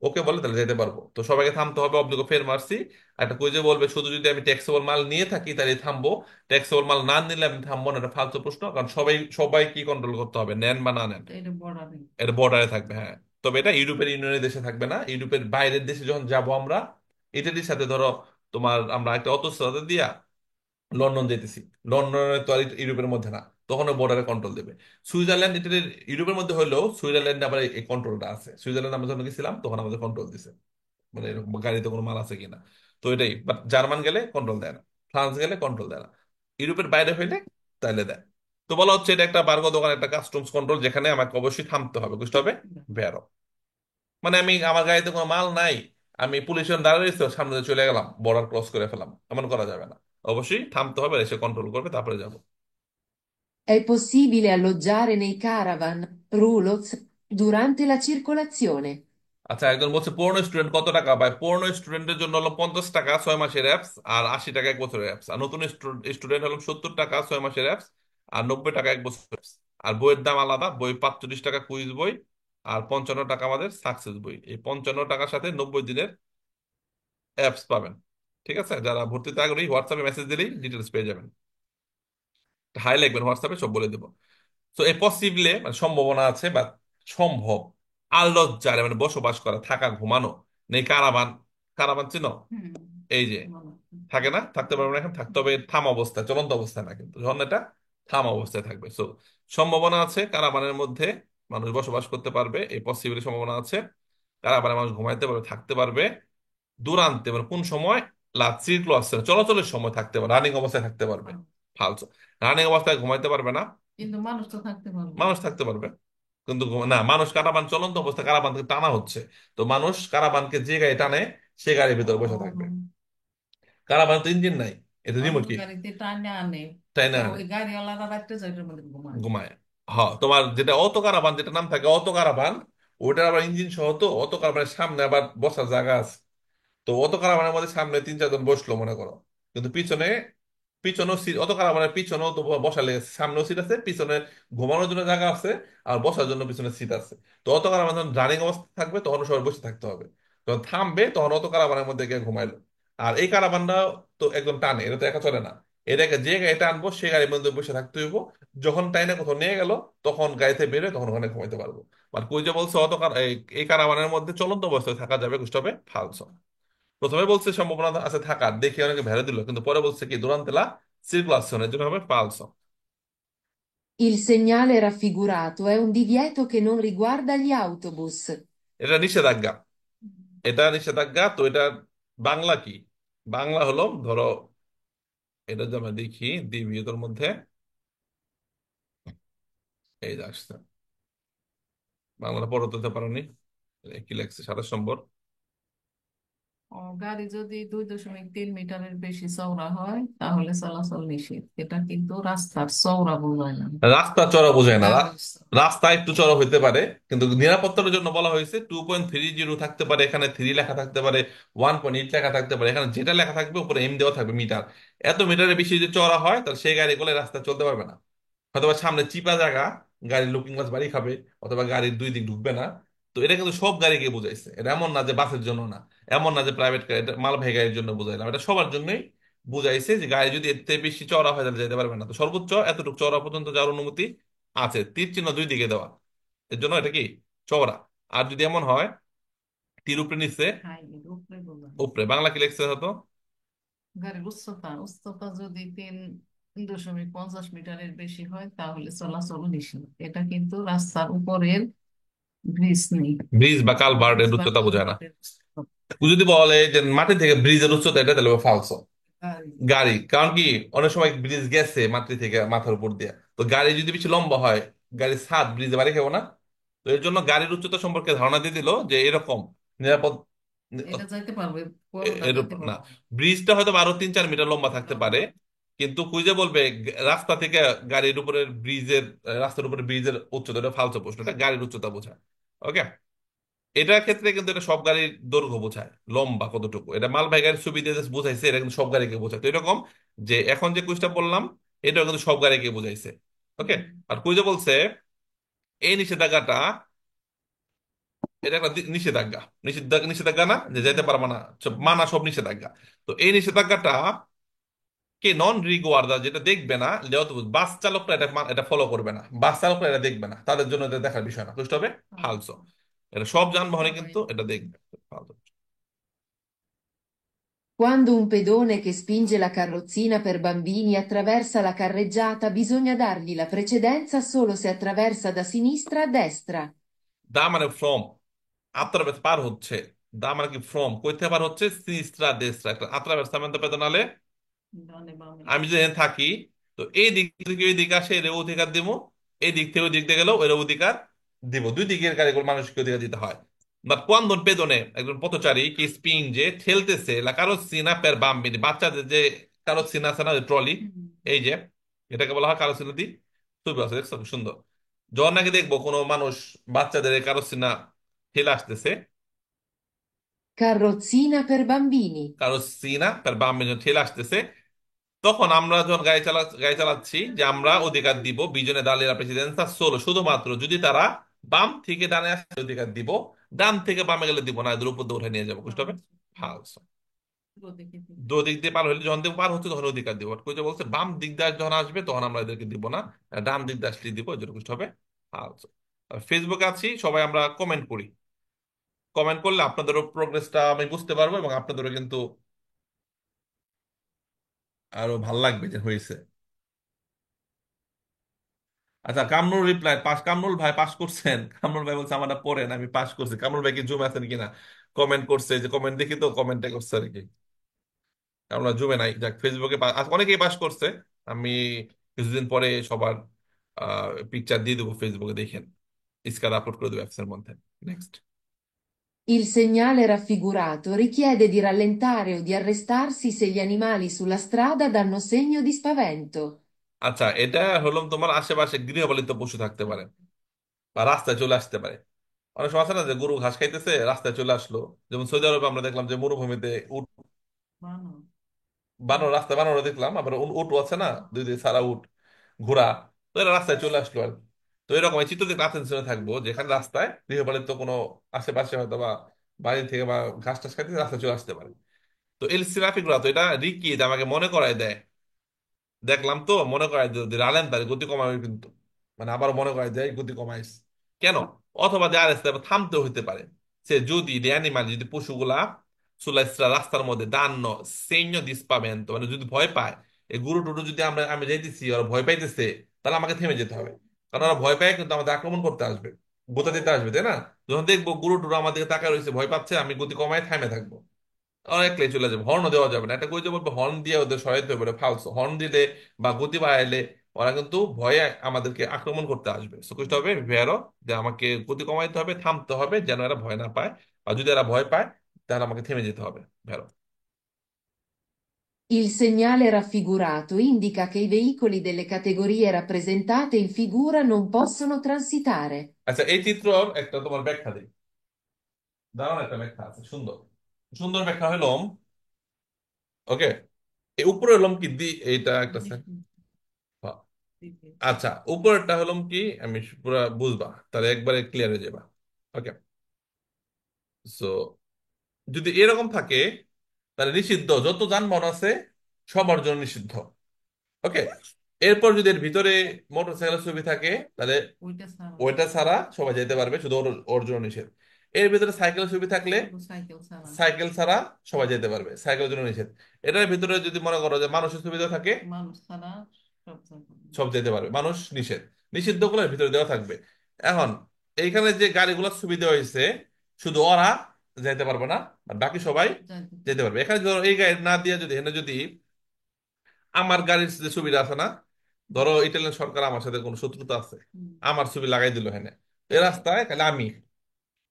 ওকে বলে তাহলে যেতে পারবো। তো সবাইকে থামতে হবে, অব্লিগো ফের মারছি। একটা কইজে বলবে শুধু যদি আমি ট্যাক্সেবল মাল নিয়ে থাকি তাহলে থামবো, ট্যাক্সেবল মাল না নিলে আমি থামবো না, এটা ফালতু প্রশ্ন। কারণ সবাই, সবাই কি কন্ট্রোল করতে হবে, নেন বা না নেন, তো এটা বর্ডারিং। এটা বর্ডারে থাকবে, হ্যাঁ। তবে এটা ইউরোপের ইউনিয়নের দেশে থাকবে না। ইউরোপের বাইরের দেশে যখন যাব আমরা, ইটালির সাথে ধরো তোমার আমরা একটা অতস্ত্রতা দিয়া লন্ডন যেতেছি, লন্ডনে তো আর ইউরোপের মধ্যে না, তখন বর্ডারে কন্ট্রোল দেবে। সুইজারল্যান্ড ইটালির ইউরোপের মধ্যে হলেও সুইজারল্যান্ডে আবার এই কন্ট্রোলটা আছে। সুইজারল্যান্ড আমরা যখন গেছিলাম তখন আমাদের কন্ট্রোল দিছে, মানে এরকম গাড়িতে কোনো মাল আছে কিনা। তো এটাই, বাট জার্মান গেলে কন্ট্রোল দেয় না, ফ্রান্স গেলে কন্ট্রোল দেয় না, ইউরোপের বাইরে হইলে তাহলে দেয়। তো বলা হচ্ছে এটা একটা বার্গো দোকান, একটা কাস্টমস কন্ট্রোল, যেখানে আমাকে অবশ্যই থামতে হবে, বুঝতে হবে বেরো। মানে আমি আমার গাড়িতে কোনো মাল নাই, আমি পুলিশের দাঁড়িয়ে রয়েছে, সামনে দিয়ে চলে গেলাম, বর্ডার ক্রস করে ফেলাম, এমন করা যাবে না। অবশ্যই থামতে হবে, এসে কন্ট্রোল করবে, তারপরে যাব। È possibile alloggiare nei caravan, roulots, durante la circolazione. আচ্ছা, একজন বলছে পুরনো স্টুডেন্ট কত টাকা পায়। পুরনো স্টুডেন্টের জন্য হলো 50 টাকা 6 মাসের অ্যাপস, আর 80 টাকা 1 বছরের অ্যাপস। আর নতুন স্টুডেন্ট হলো 70 টাকা 6 মাসের অ্যাপস, আর 90 টাকা 1 বছরের অ্যাপস। আর বইয়ের দাম আলাদা, বই 45 টাকা কুইজ বই, আর 55 টাকা আমাদের সাকসেস বই। এই 55 টাকার সাথে 90 দিনের অ্যাপস পাবেন। ঠিক আছে, যারা ভর্তিতে আগ্রহী হোয়াটসঅ্যাপে মেসেজ দিলেই ডিটেলস পেয়ে যাবেন। হাই লিখবেন, হোয়াটসঅ্যাপে সব বলে দেবো। তো এই পসিবলে মানে সম্ভাবনা আছে বা সম্ভব, আল্লজ্জারে মানে বসবাস করা, থাকা, ঘুমানো নেই কারাবান। কারাবান চিনো? হুম। এই যে বলো। থাকে না, থাকতে পারবে না, এখন থাকতে হবে থাম অবস্থায়, চলন্ত অবস্থায় না, কিন্তু যখন এটা থাম অবস্থায় থাকবে। সো সম্ভাবনা আছে কারাবানের মধ্যে মানুষ বসবাস করতে পারবে, এই পসিবিলিটি সম্ভাবনা আছে। কারাবানে মানুষ ঘুমাইতে পারবে, থাকতে পারবে দুরান্তে, মানে কোন সময় লাচির ক্লস চলাচলের সময় থাকতে পারবে, রানিং অবস্থায় থাকতে পারবে। ফালতু রানিং অবস্থায় ঘুমাইতে পারবে না। কিন্তু মানুষ তো থাকতে পারবে। মানুষ থাকতে পারবে কিন্তু না, মানুষ কারাবান চলন্ত অবস্থায় কারাবান থেকে টানা হচ্ছে। তো মানুষ কারাবানকে যে গাড়ি টানে সে গাড়ির ভিতরে বসে থাকবে। ও, কারাবান তো ইঞ্জিন নাই, এটা অন্য রিমোট, গাড়িতে টানে আনে, তাই তো না? ওই গাড়িওয়ালারা রাত্রে যাইটার মধ্যে ঘুমায়। ঘুমায়। তোমার যেটা অটো কারাবান, যেটা নাম থাকে অটো কারাবান, ওটার আবার ইঞ্জিন সহ, তো অটো কারাবানের সামনে আবার বসার জায়গা আছে। তো অটো কারাবানের মধ্যে সামনে 3-4 জন বসলো মনে করো, কিন্তু পিছনে পিছনেও সিট, অত কারাবানের পিছনেও তো বসালে সামনেও সিট আছে, পিছনে ঘুমানোর জন্য জায়গা আছে, আর বসার জন্য পিছনে সিট আছে। তো অত কারাবান যখন রানিং অবস্থা থাকবে তখন সবাই বসে থাকতে হবে, যখন থামবে তখন অত কারাবানের মধ্যে গিয়ে ঘুমাইলো। আর এই কারাবানটা তো একদম টানে, এটা তো একা চলে না। এটাকে যে গাড়িটা আনবো সে গাড়ির মধ্যে বসে থাকতে হইব। যখন টাইনে কোথাও নিয়ে গেল তখন গাড়িতে বেরোয়, তখন ওখানে ঘুমাইতে পারবো। আর কই যে বলছে এই কারাবানের মধ্যে চলন্ত অবস্থায় থাকা যাবে, বুঝতে হবে ফালসো। প্রথমে বলছে সম্ভাবনা আছে থাকার, দেখে অনেকে ভেড়ে দিল, কিন্তু পরে বলছে কি durante la circolazione, এর জন্য হবে falso। Il segnale raffigurato è un divieto che non riguarda gli autobus. এটা নিষেধাজ্ঞা, এটা নিষেধাজ্ঞা। তো এটা বাংলা কি? বাংলা হলো ধরো, এটা যদি আমরা দেখি দ্বিবিধের মধ্যে, এই যে আসছে, বাংলাটা পড়তে পারোনি, কি লেখছে 27 নম্বর। ও, গাড়ি যদি 2.3 মিটারের বেশি চওড়া হয় তাহলে চলাচল নিষেধ। এটা কিন্তু রাস্তার চওড়া বোঝায় না, রাস্তা চড়া বোঝায় না, গাড়ির রাস্তা একটু চড়া হইতে পারে, কিন্তু নিরাপত্তার জন্য বলা হয়েছে 2.30 থাকতে পারে, এখানে 3 লেখা থাকতে পারে, 1.8 লেখা থাকতে পারে, এখানে যেটা লেখা থাকবে উপরে এম দেওয়া থাকবে মিটার। এত মিটারের বেশি যদি চড়া হয় তাহলে সেই গাড়িগুলো রাস্তা চলতে পারবে না। অথবা সামনে চিপা জায়গা, গাড়ির লুকিং গ্লাস বাড়ি খাবে, অথবা গাড়ির দুই দিক ঢুকবে না। তো এটা কিন্তু সব গাড়িকে বুঝাইছে, এটা এমন না যে বাসের জন্য না, এমন না যে প্রাইভেট গাড়ি, এটা মালবাহী গাড়ির জন্য বুঝাইলাম, এটা সবার জন্যই বুঝাইছে যে গাড়ি যদি এর থেকে বেশি চওড়া হয় তাহলে যেতে পারবে না। তো সর্বোচ্চ এতটুকু চওড়া পর্যন্ত যাওয়ার অনুমতি আছে, তীর চিহ্ন দুই দিকে দেওয়া, এর জন্য এটা কি চওড়া। আর যদি এমন হয় তীর উপরে নিচে হাইওয়ের উপরে বোঝায়। উপরে, বাংলা কি লেখছে হতো? গাড়ির উচ্চতা উচ্চতা যদি 3.50 মিটারের বেশি হয় তাহলে চলাচল নিষেধ। এটা কিন্তু রাস্তার উপরের ব্রিজ নেই, ব্রিজ বা কালভার্ট ব্রিজ এর বা উচ্চতা বোঝায় না। কালভার্টের উচ্চতা। যদি বলে যে মাটি থেকে ব্রিজের উচ্চতা, এটা তাহলে ফালসো। গাড়ি। গাড়ি, কারণ কি অনেক সময় ব্রিজ গেছে মাটি থেকে মাথার উপর দিয়ে, তো গাড়ি যদি বেশি লম্বা হয় গাড়ির ছাদ ব্রিজে বাড়ি খাবো না। তো এর জন্য গাড়ির উচ্চতা সম্পর্কে ধারণা দিয়ে দিল যে এরকম নিরাপদ। এটা যাইতে পারবে, বড়টা যাইতে না, পারবে। ব্রিজটা হয়তো আরো 3-4 মিটার লম্বা থাকতে পারে, কিন্তু কুইজে বলবে রাস্তা থেকে গাড়ির উপরে ব্রিজের, রাস্তার উপরে ব্রিজের উচ্চতা, এটা ফালতু প্রশ্ন, এটা গাড়ির উচ্চতা বোঝায়। ওকে, এটার ক্ষেত্রে কিন্তু এটা সব গাড়ির দৈর্ঘ্য বোঝায়, লম্বা কতটুকু, এটা মালবাহী গাড়ির সুবিধা দিয়ে বোঝাইছে, এটা কিন্তু সব গাড়িকে বোঝায়। তো এরকম যে এখন যে কুইজটা বললাম এটাও কিন্তু সব গাড়িকে বোঝাইছে। ওকে, হুম। আর কুইজে বলছে এই নিষেধাজ্ঞাটা, এটা একটা নিষেধাজ্ঞা, নিষেধাজ্ঞা নিষেধাজ্ঞা না যে যেতে পারবে না, মানা সব নিষেধাজ্ঞা। তো এই নিষেধাজ্ঞাটা কে নন রিগোয়ার্দা, যেটা দেখবে না, বাস চালকরা এটা ফলো করবে না, বাস চালকরা এটা দেখবে না, তাদের জন্য এটা দেখার বিষয় না, বুঝতে হবে ফালসো। এটা সব যানবাহনে সবাই। কিন্তু এটা দেখবে। ফালতু। Quando un pedone che spinge la carrozzina per bambini attraversa la carreggiata, bisogna dargli la precedenza solo se attraversa da sinistra a destra. দা মানে ফ্রম, আত্রাবেস পার হচ্ছে, দা মানে কি ফ্রম, কই থেকে পার হচ্ছে, সিনিস্ত্রা দেশরা, একটা আত্রাবেসামেন্তো পেদনালে। ডানে বামে। আমি যদি এখানে থাকি, তো এই দিক থেকে ওই দিকে আসে এর অধিকার দিব, এই দিক থেকে ওই দিক দিয়ে গেলেও এর অধিকার দিব, দুই দিকের গাড়িগুলো মানুষকে অধিকার দিতে হয়। বাট কোয়ান্দো পেদনে, একজন পথচারী কি স্পিনজে ঠেলতেছে লা কারোসিনা পের বাম্বিনি, বাচ্চাদের যে কারোসিনা আছে না, ট্রলি, হুম। এই যে এটাকে বলা হয় কারোসিনা দি ছবি আছে, দেখছো? সুন্দর। যখন নাকি দেখবো কোনো মানুষ বাচ্চাদের কারো সিনা ঠেলে আসতেছে, Carrozzina per bambini. কারো সিনা তার বাম মেঝে ঠেলে আসতেছে, তখন আমরা যখন গাড়ি চালাচ্ছি যে আমরা অধিকার দিব বিজনে দাঁড়িয়ে প্রেসিডেন্সা সোলো, শুধুমাত্র যদি তারা বাম থেকে ডানে আসে অধিকার দিব, ডান থেকে বামে গেলে দিব না, এদের উপর দিয়ে উঠে নিয়ে যাবো, বুঝতে হবে? ফালসো। দেখে দিবে। দু দিক দিয়ে পার হলে, যখন দেখবো পার হচ্ছে তখন অধিকার দিব। কই যে বলছে বাম দিক দিয়ে যখন আসবে তখন আমরা এদেরকে দিব না, ডান দিক দিয়ে আসলে দিব, এই জন্য বুঝতে হবে। ফালসো। ফেসবুকে আছি সবাই, আমরা কমেন্ট করি। কমেন্ট করলে আপনাদেরও প্রোগ্রেসটা আমি বুঝতে পারবো, এবং আপনাদেরও কিন্তু আরো ভাল লাগবে যে হয়েছে। আচ্ছা, কামরুল রিপ্লাই পাস, কামরুল ভাই পাস করছেন? কামরুল ভাই বলছে আমারটা পড়েন, আমি পাস করছি। কামরুল ভাই কি জুমে আছেন কিনা? কমেন্ট করছে, যে কমেন্ট দেখি তো কমেন্টে করছে আর কি। আমরা জুমে নাই, যাক ফেসবুকে অনেকেই পাস করছে। আমি কিছুদিন পরে সবার পিকচার দিয়ে দেবো ফেসবুকে, দেখেন। স্কার আপলোড করে দেবো অ্যাপসের মধ্যে। Next. Il segnale raffigurato richiede di rallentare o di arrestarsi se gli animali sulla strada danno segno di spavento. আচ্ছা, এটা হলো তোমার আশেপাশে গৃহপালিত পশু থাকতে পারে বা রাস্তায় চলে আসতে পারে। অনেক সময় আছে না যে গরু ঘাস খাইতেছে, রাস্তায় চলে আসলো। যেমন সৌদি আরবে আমরা দেখলাম যে মরুভূমিতে বানর। বানর, রাস্তায় বানর দেখলাম। আবার উট আছে না, দুই দুই সারা উট, ঘোড়া। তো এরা রাস্তায় চলে আসলো আর কি। তো এরকম এই চিত্র দেখলে আতেনশনে থাকবো, যেখানে রাস্তায় গৃহপালিত কোনো আশেপাশে হয়তো বা বাড়ি থেকে বা ঘাস টাস খাইতে রাস্তায় চলে আসতে পারে। তো এল সিরাফিকরা তো এটা রিকি আমাকে মনে করায় দেয়। দেখলাম তো মনে করায় যে রালেন তার গতি কমাবে কিন্তু, মানে আবার মনে করায় যায় গতি কমাইস কেন। অথবা যে আর থামতে হইতে পারে, সে যদি অ্যানিমাল, যদি পশুগুলা সুলাইসরা রাস্তার মধ্যে দান্ন সেইন্য দিস পাবেন, তো মানে যদি ভয় পায়, এই গরু টুরু যদি আমি যাইতেছি ওরা ভয় পাইতেছে, তাহলে আমাকে থেমে যেতে হবে। কারণ ওরা ভয় পায় কিন্তু আমাদের আক্রমণ করতে আসবে, গোতা দিতে আসবে, তাই না? যখন দেখবো গরু টুরু আমাদের তাকায় রয়েছে, ভয় পাচ্ছে, আমি গতি কমায় থেমে থাকবো। অনেকটাই চলে যাবে, হর্ন দেওয়া যাবে না। এটা কই যে বলবো হর্ন দিয়ে ওদের সহায়তা হবে, ফালসো। হর্ন দিলে বা গতি বাড়াইলে ওরা কিন্তু ভয়ে আমাদেরকে আক্রমণ করতে আসবে। সো করতে হবে ভেরো, যে আমাকে গতি কমাইতে হবে, থামতে হবে যেন এরা ভয় না পায়। আর যদি এরা ভয় পায় তাহলে আমাকে থেমে যেতে হবে, ভেরো। Il segnale raffigurato indica che i veicoli delle categorie rappresentate in figura non possono transitare. আচ্ছা, এই চিত্র একটা তোমার ব্যাখ্যা দিই। দারুণ একটা ব্যাখ্যা আছে, সুন্দর। সুন্দর ব্যাখ্যা হলো, ওকে, এই উপরে হলাম কি এইটা একটা হ্যাঁ। দিবে। আচ্ছা, উপরেরটা হলাম কি, আমি পুরো বুঝবা তাহলে একবারে ক্লিয়ার হয়ে যাবা। ওকে। সো যদি এরকম থাকে তাহলে নিষিদ্ধ যত যানবাহন আছে সবার জন্য নিষিদ্ধ। ওকে। এরপর যদি এর ভিতরে মোটরসাইকেলের ছবি থাকে, তাহলে ওইটা ছাড়া। ওইটা ছাড়া সবাই যেতে পারবে, শুধু ওর ওর জন্য নিষেধ। এর ভিতরে সাইকেলের ছবি থাকলে শুধু সাইকেল ছাড়া। সাইকেল ছাড়া সবাই যেতে পারবে, সাইকেলের জন্য নিষেধ। এটার ভিতরে যদি মনে করো যে মানুষের সুবিধা থাকে, মানুষ ছাড়া সব জায়গায়। সব যেতে পারবে, মানুষ নিষেধ। নিষিদ্ধ গুলো এর ভিতরে দেওয়া থাকবে। এখন এইখানে যে গাড়িগুলোর সুবিধা হয়েছে, শুধু ওরা যাইতে পারবে না, আর বাকি সবাই জানতে যেতে পারবে। পারবে। এখানে ধরো এই গাড়ি না দিয়ে যদি এখানে যদি আমার গাড়ির যে সুবিধা আছে না, ধরো ইটালিয়ান সরকার আমার সাথে কোনো শত্রুতা আছে, হুম। আমার ছবি লাগাই দিল এখানে, এই রাস্তায় খালি আমি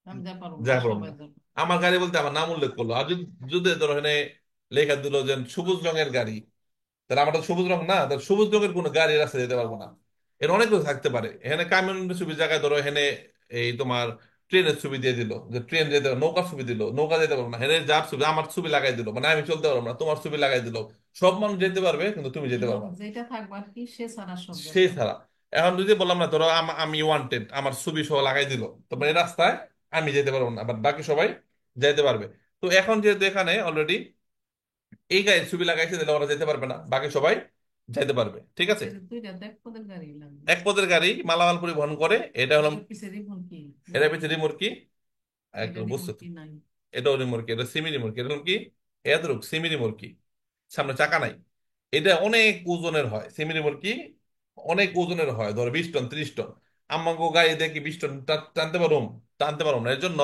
আমি যা পারবো না, যাই পারবো সবাই না। যাবে। আমার গাড়ি বলতে আমার নাম উল্লেখ করলো, আর যদি যদি ধরো এখানে লেখা দিল যে সবুজ রঙের গাড়ি, তাহলে আমার তো সবুজ রং না, তাহলে সবুজ রঙের কোনো গাড়ি রাস্তায় যেতে পারবো না। এর অনেক কিছু থাকতে পারে। এখানে কামিউনিটি ছবির জায়গায় ধরো এখানে এই তোমার ট্রেনের ছবি দিয়ে দিল, যে ট্রেন যেতে পারবে, নৌকার ছবি দিল, নৌকা যেতে পারবো না। এখানে যার ছবি আমার ছবি লাগাই দিল, মানে আমি চলতে পারবো না, তোমার ছবি লাগাই দিল। সব মানুষ যেতে পারবে কিন্তু তুমি যেতে পারবে না, যেটা থাকবে আর কি, সে ছাড়া সব সেই যাবে। ছাড়া। এখন যদি বললাম না, ধরো আমি ওয়ান্টেড, আমার ছবি সহ লাগাই দিল, তোমার এই রাস্তায় আমি যেতে পারবো না, বাট বাকি সবাই যেতে পারবে। তো এখন যেহেতু এখানে অলরেডি এই গাড়ির ছবি লাগাইছে, তাহলে ওরা যেতে পারবে না, বাকি সবাই যেতে পারবে, ঠিক আছে। এই যে দুইটা দেখ পদের গাড়ি লাগবে। এক পদের গাড়ি মালামাল পরিবহন করে, এটা হলো, এটার পিছে রিমোট কি? এটা পেয়েছে রিমোটকি। এটা একদম বুঝছো রিমোট তো। কি নাই? এটাও রিমোটকি, এটা সিমি রিমোটকি, এরকম কি এতটুক সিমি রিমোটকি, সামনে চাকা নাই। এটা অনেক ওজনের হয় সেমি রিমোটকি, অনেক ওজনের হয়, ধরো 20 টন 30 টন। আমাকে গাড়ি দেখি 20 টন টানতে পারুম? টানতে পারুম না। এর জন্য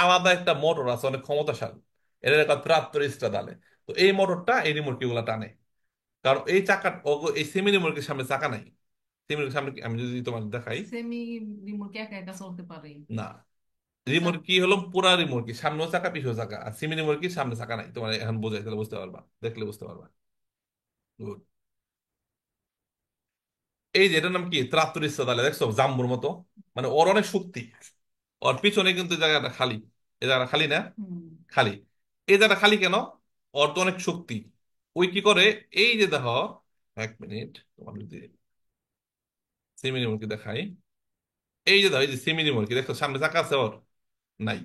আলাদা একটা মোটর আছে, অনেক ক্ষমতাশালী। এর একটা প্রাপ্তর দালে। তো এই মোটরটা এই রিমোটকি গুলা টানে। কারণ এই চাকা এই সেমি রিমোটকির সামনে চাকা নাই। সেমি সামনে আমি যদি তোমার দেখাই, সেমি রিমোট কি একা একা চলতে পারে? না। রিমোট কি হলো পুরা রিমোট কি সামনে চাকা পিছু চাকা, আর সিমি রিমোট কি সামনে চাকা নাই। তোমার এখন বোঝাই, তাহলে বুঝতে পারবা, দেখলে বুঝতে পারবা। Good. এই যে এটার নাম কি, ত্রাত্তর ইস্তাদালে, দেখছো জাম্বুর মতো, মানে ওর অনেক শক্তি। ওর পিছনে কিন্তু এই জায়গাটা খালি, এই জায়গাটা খালি না, হুম। খালি। এই জায়গাটা খালি কেন? ওর তো অনেক শক্তি। ওই কি করে, এই যে দেখো, এক মিনিট, তোমার যদি সিমিনি মুরগি দেখাই, এই যে দেখো, এই যে সিমিনি মুরগি দেখো, সামনে চাকা আছে ওর? নাই।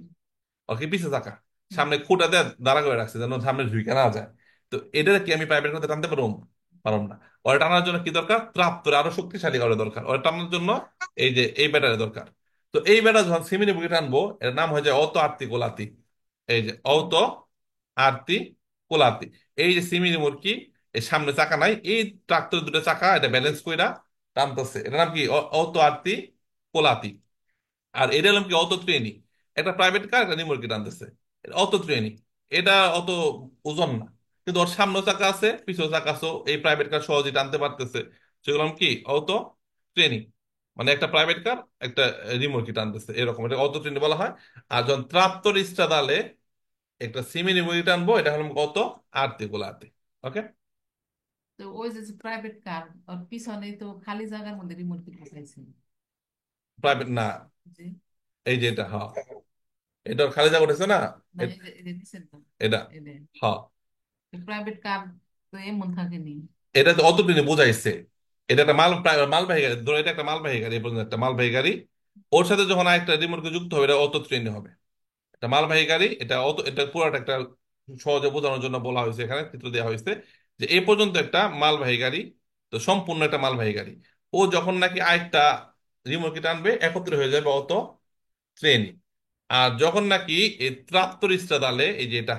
ওর কি পিছে চাকা? হুম। সামনে খুঁটা দিয়ে দাঁড়া করে রাখছে যেন সামনে ঢুকে না যায়। তো এটা কি আমি প্রাইভেট করতে টানতে পারবো? পারবো না। ওরা টানার জন্য কি দরকার? ত্রাপ্তর আরো শক্তিশালী করে দরকার। ওরা টানার জন্য এই যে এই ব্যাটারি দরকার। তো এই ব্যাটারি যখন সিমিনি মুরগি টানবো, এর নাম হয়ে যায় অত আত্তি কোলাতি। এই যে অত আরতি কোলাতি। এই যে সিমিনি মুরগি, এই সামনে চাকা নাই, এই ট্রাক্টরের দুটো চাকা এটা ব্যালেন্স কইরা টানতেছে, এটার নাম কি অত আরতি কোলাতি। আর এটা হলাম কি, অত ট্রেনি। একটা প্রাইভেট কার একটা রিমোট টানতেছে, এটা অত ট্রেনি। এটা অত ওজন না, কিন্তু ওর সামনে চাকা আছে, পিছনে চাকা আছে, এই প্রাইভেট কার সহজে টানতে পারতেছে। সেগুলো কি, অত ট্রেনি। মানে একটা প্রাইভেট কার একটা রিমোট টানতেছে, এরকম, এটা অত ট্রেনি বলা হয়। আর যখন ত্রাত্তর ইস্টাদালে একটা সিমি রিমোট টানবো, এটা হলো কত, আরতি গোলা আরতি। ওকে। তো ওই যে প্রাইভেট কার, ওর পিছনে তো খালি জায়গার মধ্যে রিমোট বসাইছে। প্রাইভেট না, জি। এই যে এটা, হ্যাঁ, এটা ওর খালি জায়গা উঠেছে না। না, এ- এই যে দিচ্ছেন তো, এটা, এই যে হ্যাঁ, প্রাইভেট কার তো এমন থাকেনি। এটা তো অত ট্রেনে বোঝাইছে। এটা একটা মালবাহী গাড়ি, ধরো এটা একটা মালবাহী গাড়ি, এই পর্যন্ত একটা মালবাহী গাড়ি, ওর সাথে যখন আরেকটা রিমোটকে যুক্ত হবে, এটা অত ট্রেনে হবে। এটা মালবাহী গাড়ি, এটা অত, এটা পুরোটা একটা, সহজে বোঝানোর জন্য বলা হয়েছে, এখানে চিত্র দেওয়া হয়েছে যে এই পর্যন্ত একটা মালবাহী গাড়ি, তো সম্পূর্ণ একটা মালবাহী গাড়ি। ও যখন নাকি আরেকটা রিমোটকে টানবে, একত্রে হয়ে যাবে অত ট্রেনই। আর যখন নাকি এই ত্রাত্তর ইস্টাদালে, এই যে এটা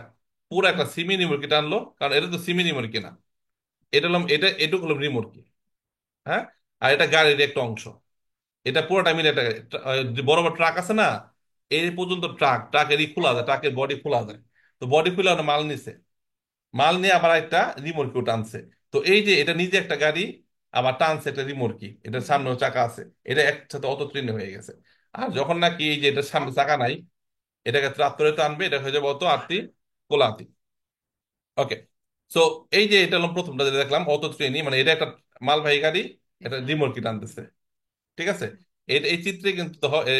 পুরো একটা সিমি রিমোটকে টানলো, কারণ এটা তো সিমি রিমোটকে না, এটা হলাম, এটা এটুকু হলো রিমোটকে, হ্যাঁ। আর এটা গাড়ির একটা অংশ, এটা পুরোটা মিলে একটা যে বড় বড় ট্রাক আছে না, এই পর্যন্ত ট্রাকেরই খোলা যায়, ট্রাকের বডি খোলা যায়। তো বডি খুলে ওরা মাল নিছে, মাল নিয়ে আবার একটা রিমোট কেউ টানছে। তো এই যে এটা নিজে একটা গাড়ি, আবার টানছে একটা রিমোট কি, এটার সামনে চাকা আছে, এটা একসাথে অত ট্রেনে হয়ে গেছে। আর যখন নাকি এই যে এটার সামনে চাকা নাই, এটাকে ত্রাত্তরে টানবে, এটা হয়ে যাবে অত আরতি কোলাতি। ওকে। সো এই যে এটা হলো প্রথমটা যেটা দেখলাম, অত ট্রেনই, মানে এটা একটা মালবাহী গাড়ি, এটা রিমোট কি টানতেছে, ঠিক আছে। এই চিত্রে কিন্তু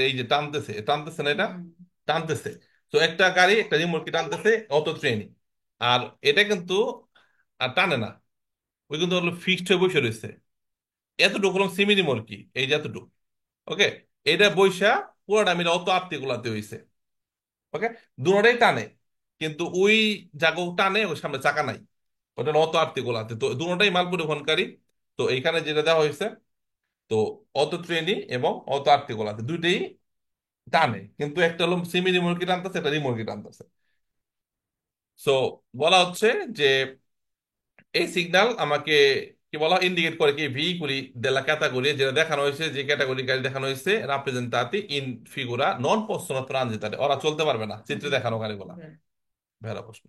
এই যে টানতেছে, টানতেছে না, এটা হুম। টানতেছে। তো একটা গাড়ি একটা রিমোট কি টানতেছে, অত ট্রেনই। আর এটা কিন্তু আর টানে না, ওই কিন্তু হলো ফিক্সড হয়ে বসে রয়েছে। এতটুকু হলাম সিমি রিমোট কি, এই যে এতটুকু। ওকে। এটা বৈশা পুরোটা মিলে অত আত্মি গোলাতে হয়েছে। ওকে। দুটাই টানে, কিন্তু ওই জাগো টানে, ওই সামনে চাকা নাই, ওটা হলো অত আত্মি গোলাতে, তো দুটাই মাল পরিবহনকারী। তো এইখানে যেটা দেওয়া হয়েছে, তো অত ট্রেনই এবং অত আত্মি গোলাতে দুইটাই টানে, কিন্তু একটা হলো সিমি রিমোটকে টানতেছে, একটা রিমোটকে টানতেছে। সো বলা হচ্ছে যে এই সিগন্যাল আমাকে কি বলা, ইন্ডিকেট করে কি ভেহিকুলি দেলা ক্যাটাগরি, যেটা দেখানো হয়েছে, যে ক্যাটাগরি গাড়ি দেখানো হয়েছে, রাপ্রেজেন্তাতি ইন ফিগুরা নন possono transitare, ওরা চলতে পারবে না, চিত্রে দেখানো গাড়িগুলা। ভেড়া প্রশ্ন।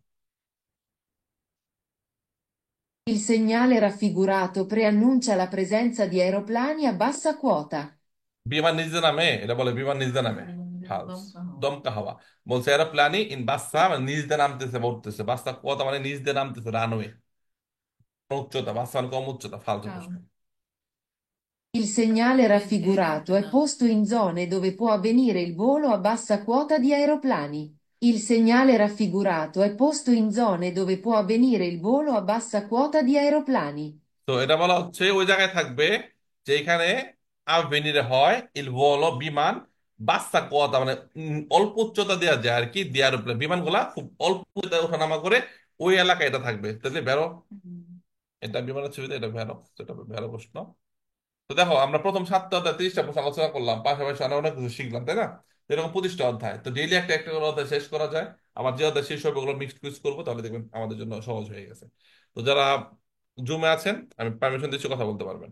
Il segnale raffigurato preannuncia la presenza di aeroplani a bassa quota. বিমান নিজে নামে, এটা বলে বিমান নিজে নামে, ফালস, দমকা হাওয়া। দমকা হাওয়া। বলছে এরা প্ল্যানি ইন বাসা, মানে নিজ দিয়ে নামতেছে, উঠতেছে, বাসা কথা মানে নিজ দিয়ে নামতেছে, রানওয়ে, উচ্চতা, বাসা মানে কম উচ্চতা, ফালতু হ্যাঁ। প্রশ্ন। Il segnale raffigurato è posto in zone dove può avvenire il volo a bassa quota di aeroplani. Il segnale raffigurato è posto in zone dove può avvenire il volo a bassa quota di aeroplani. তো এটা বলা হচ্ছে ওই জায়গায় থাকবে যেখানে আভেনিরে হয় ইল ভোলো বিমান, বাচ্চা কথা মানে অল্প উচ্চতা দেওয়া যায় আর কি, দেওয়ার উপরে বিমানগুলা খুব অল্প উচ্চতায় ওঠানামা করে, ওই এলাকায় এটা থাকবে, তাহলে বেরো। হুম। এটা বিমানের সুবিধা, এটা ভেরো, এটা ভেরো প্রশ্ন। তো দেখো, আমরা প্রথম 7টা অধ্যায় 30টা প্রশ্ন আলোচনা করলাম, পাশাপাশি আমরা অনেক কিছু শিখলাম, তাই না? তো এরকম 25টা অধ্যায়, তো ডেইলি একটা একটা করে অধ্যায় শেষ করা যায়। আবার যে অধ্যায় শেষ হবে, ওগুলো মিক্সড কুইজ করবো, তাহলে দেখবেন আমাদের জন্য সহজ হয়ে গেছে। তো যারা জুমে আছেন, আমি পারমিশন দিচ্ছি, কথা বলতে পারবেন।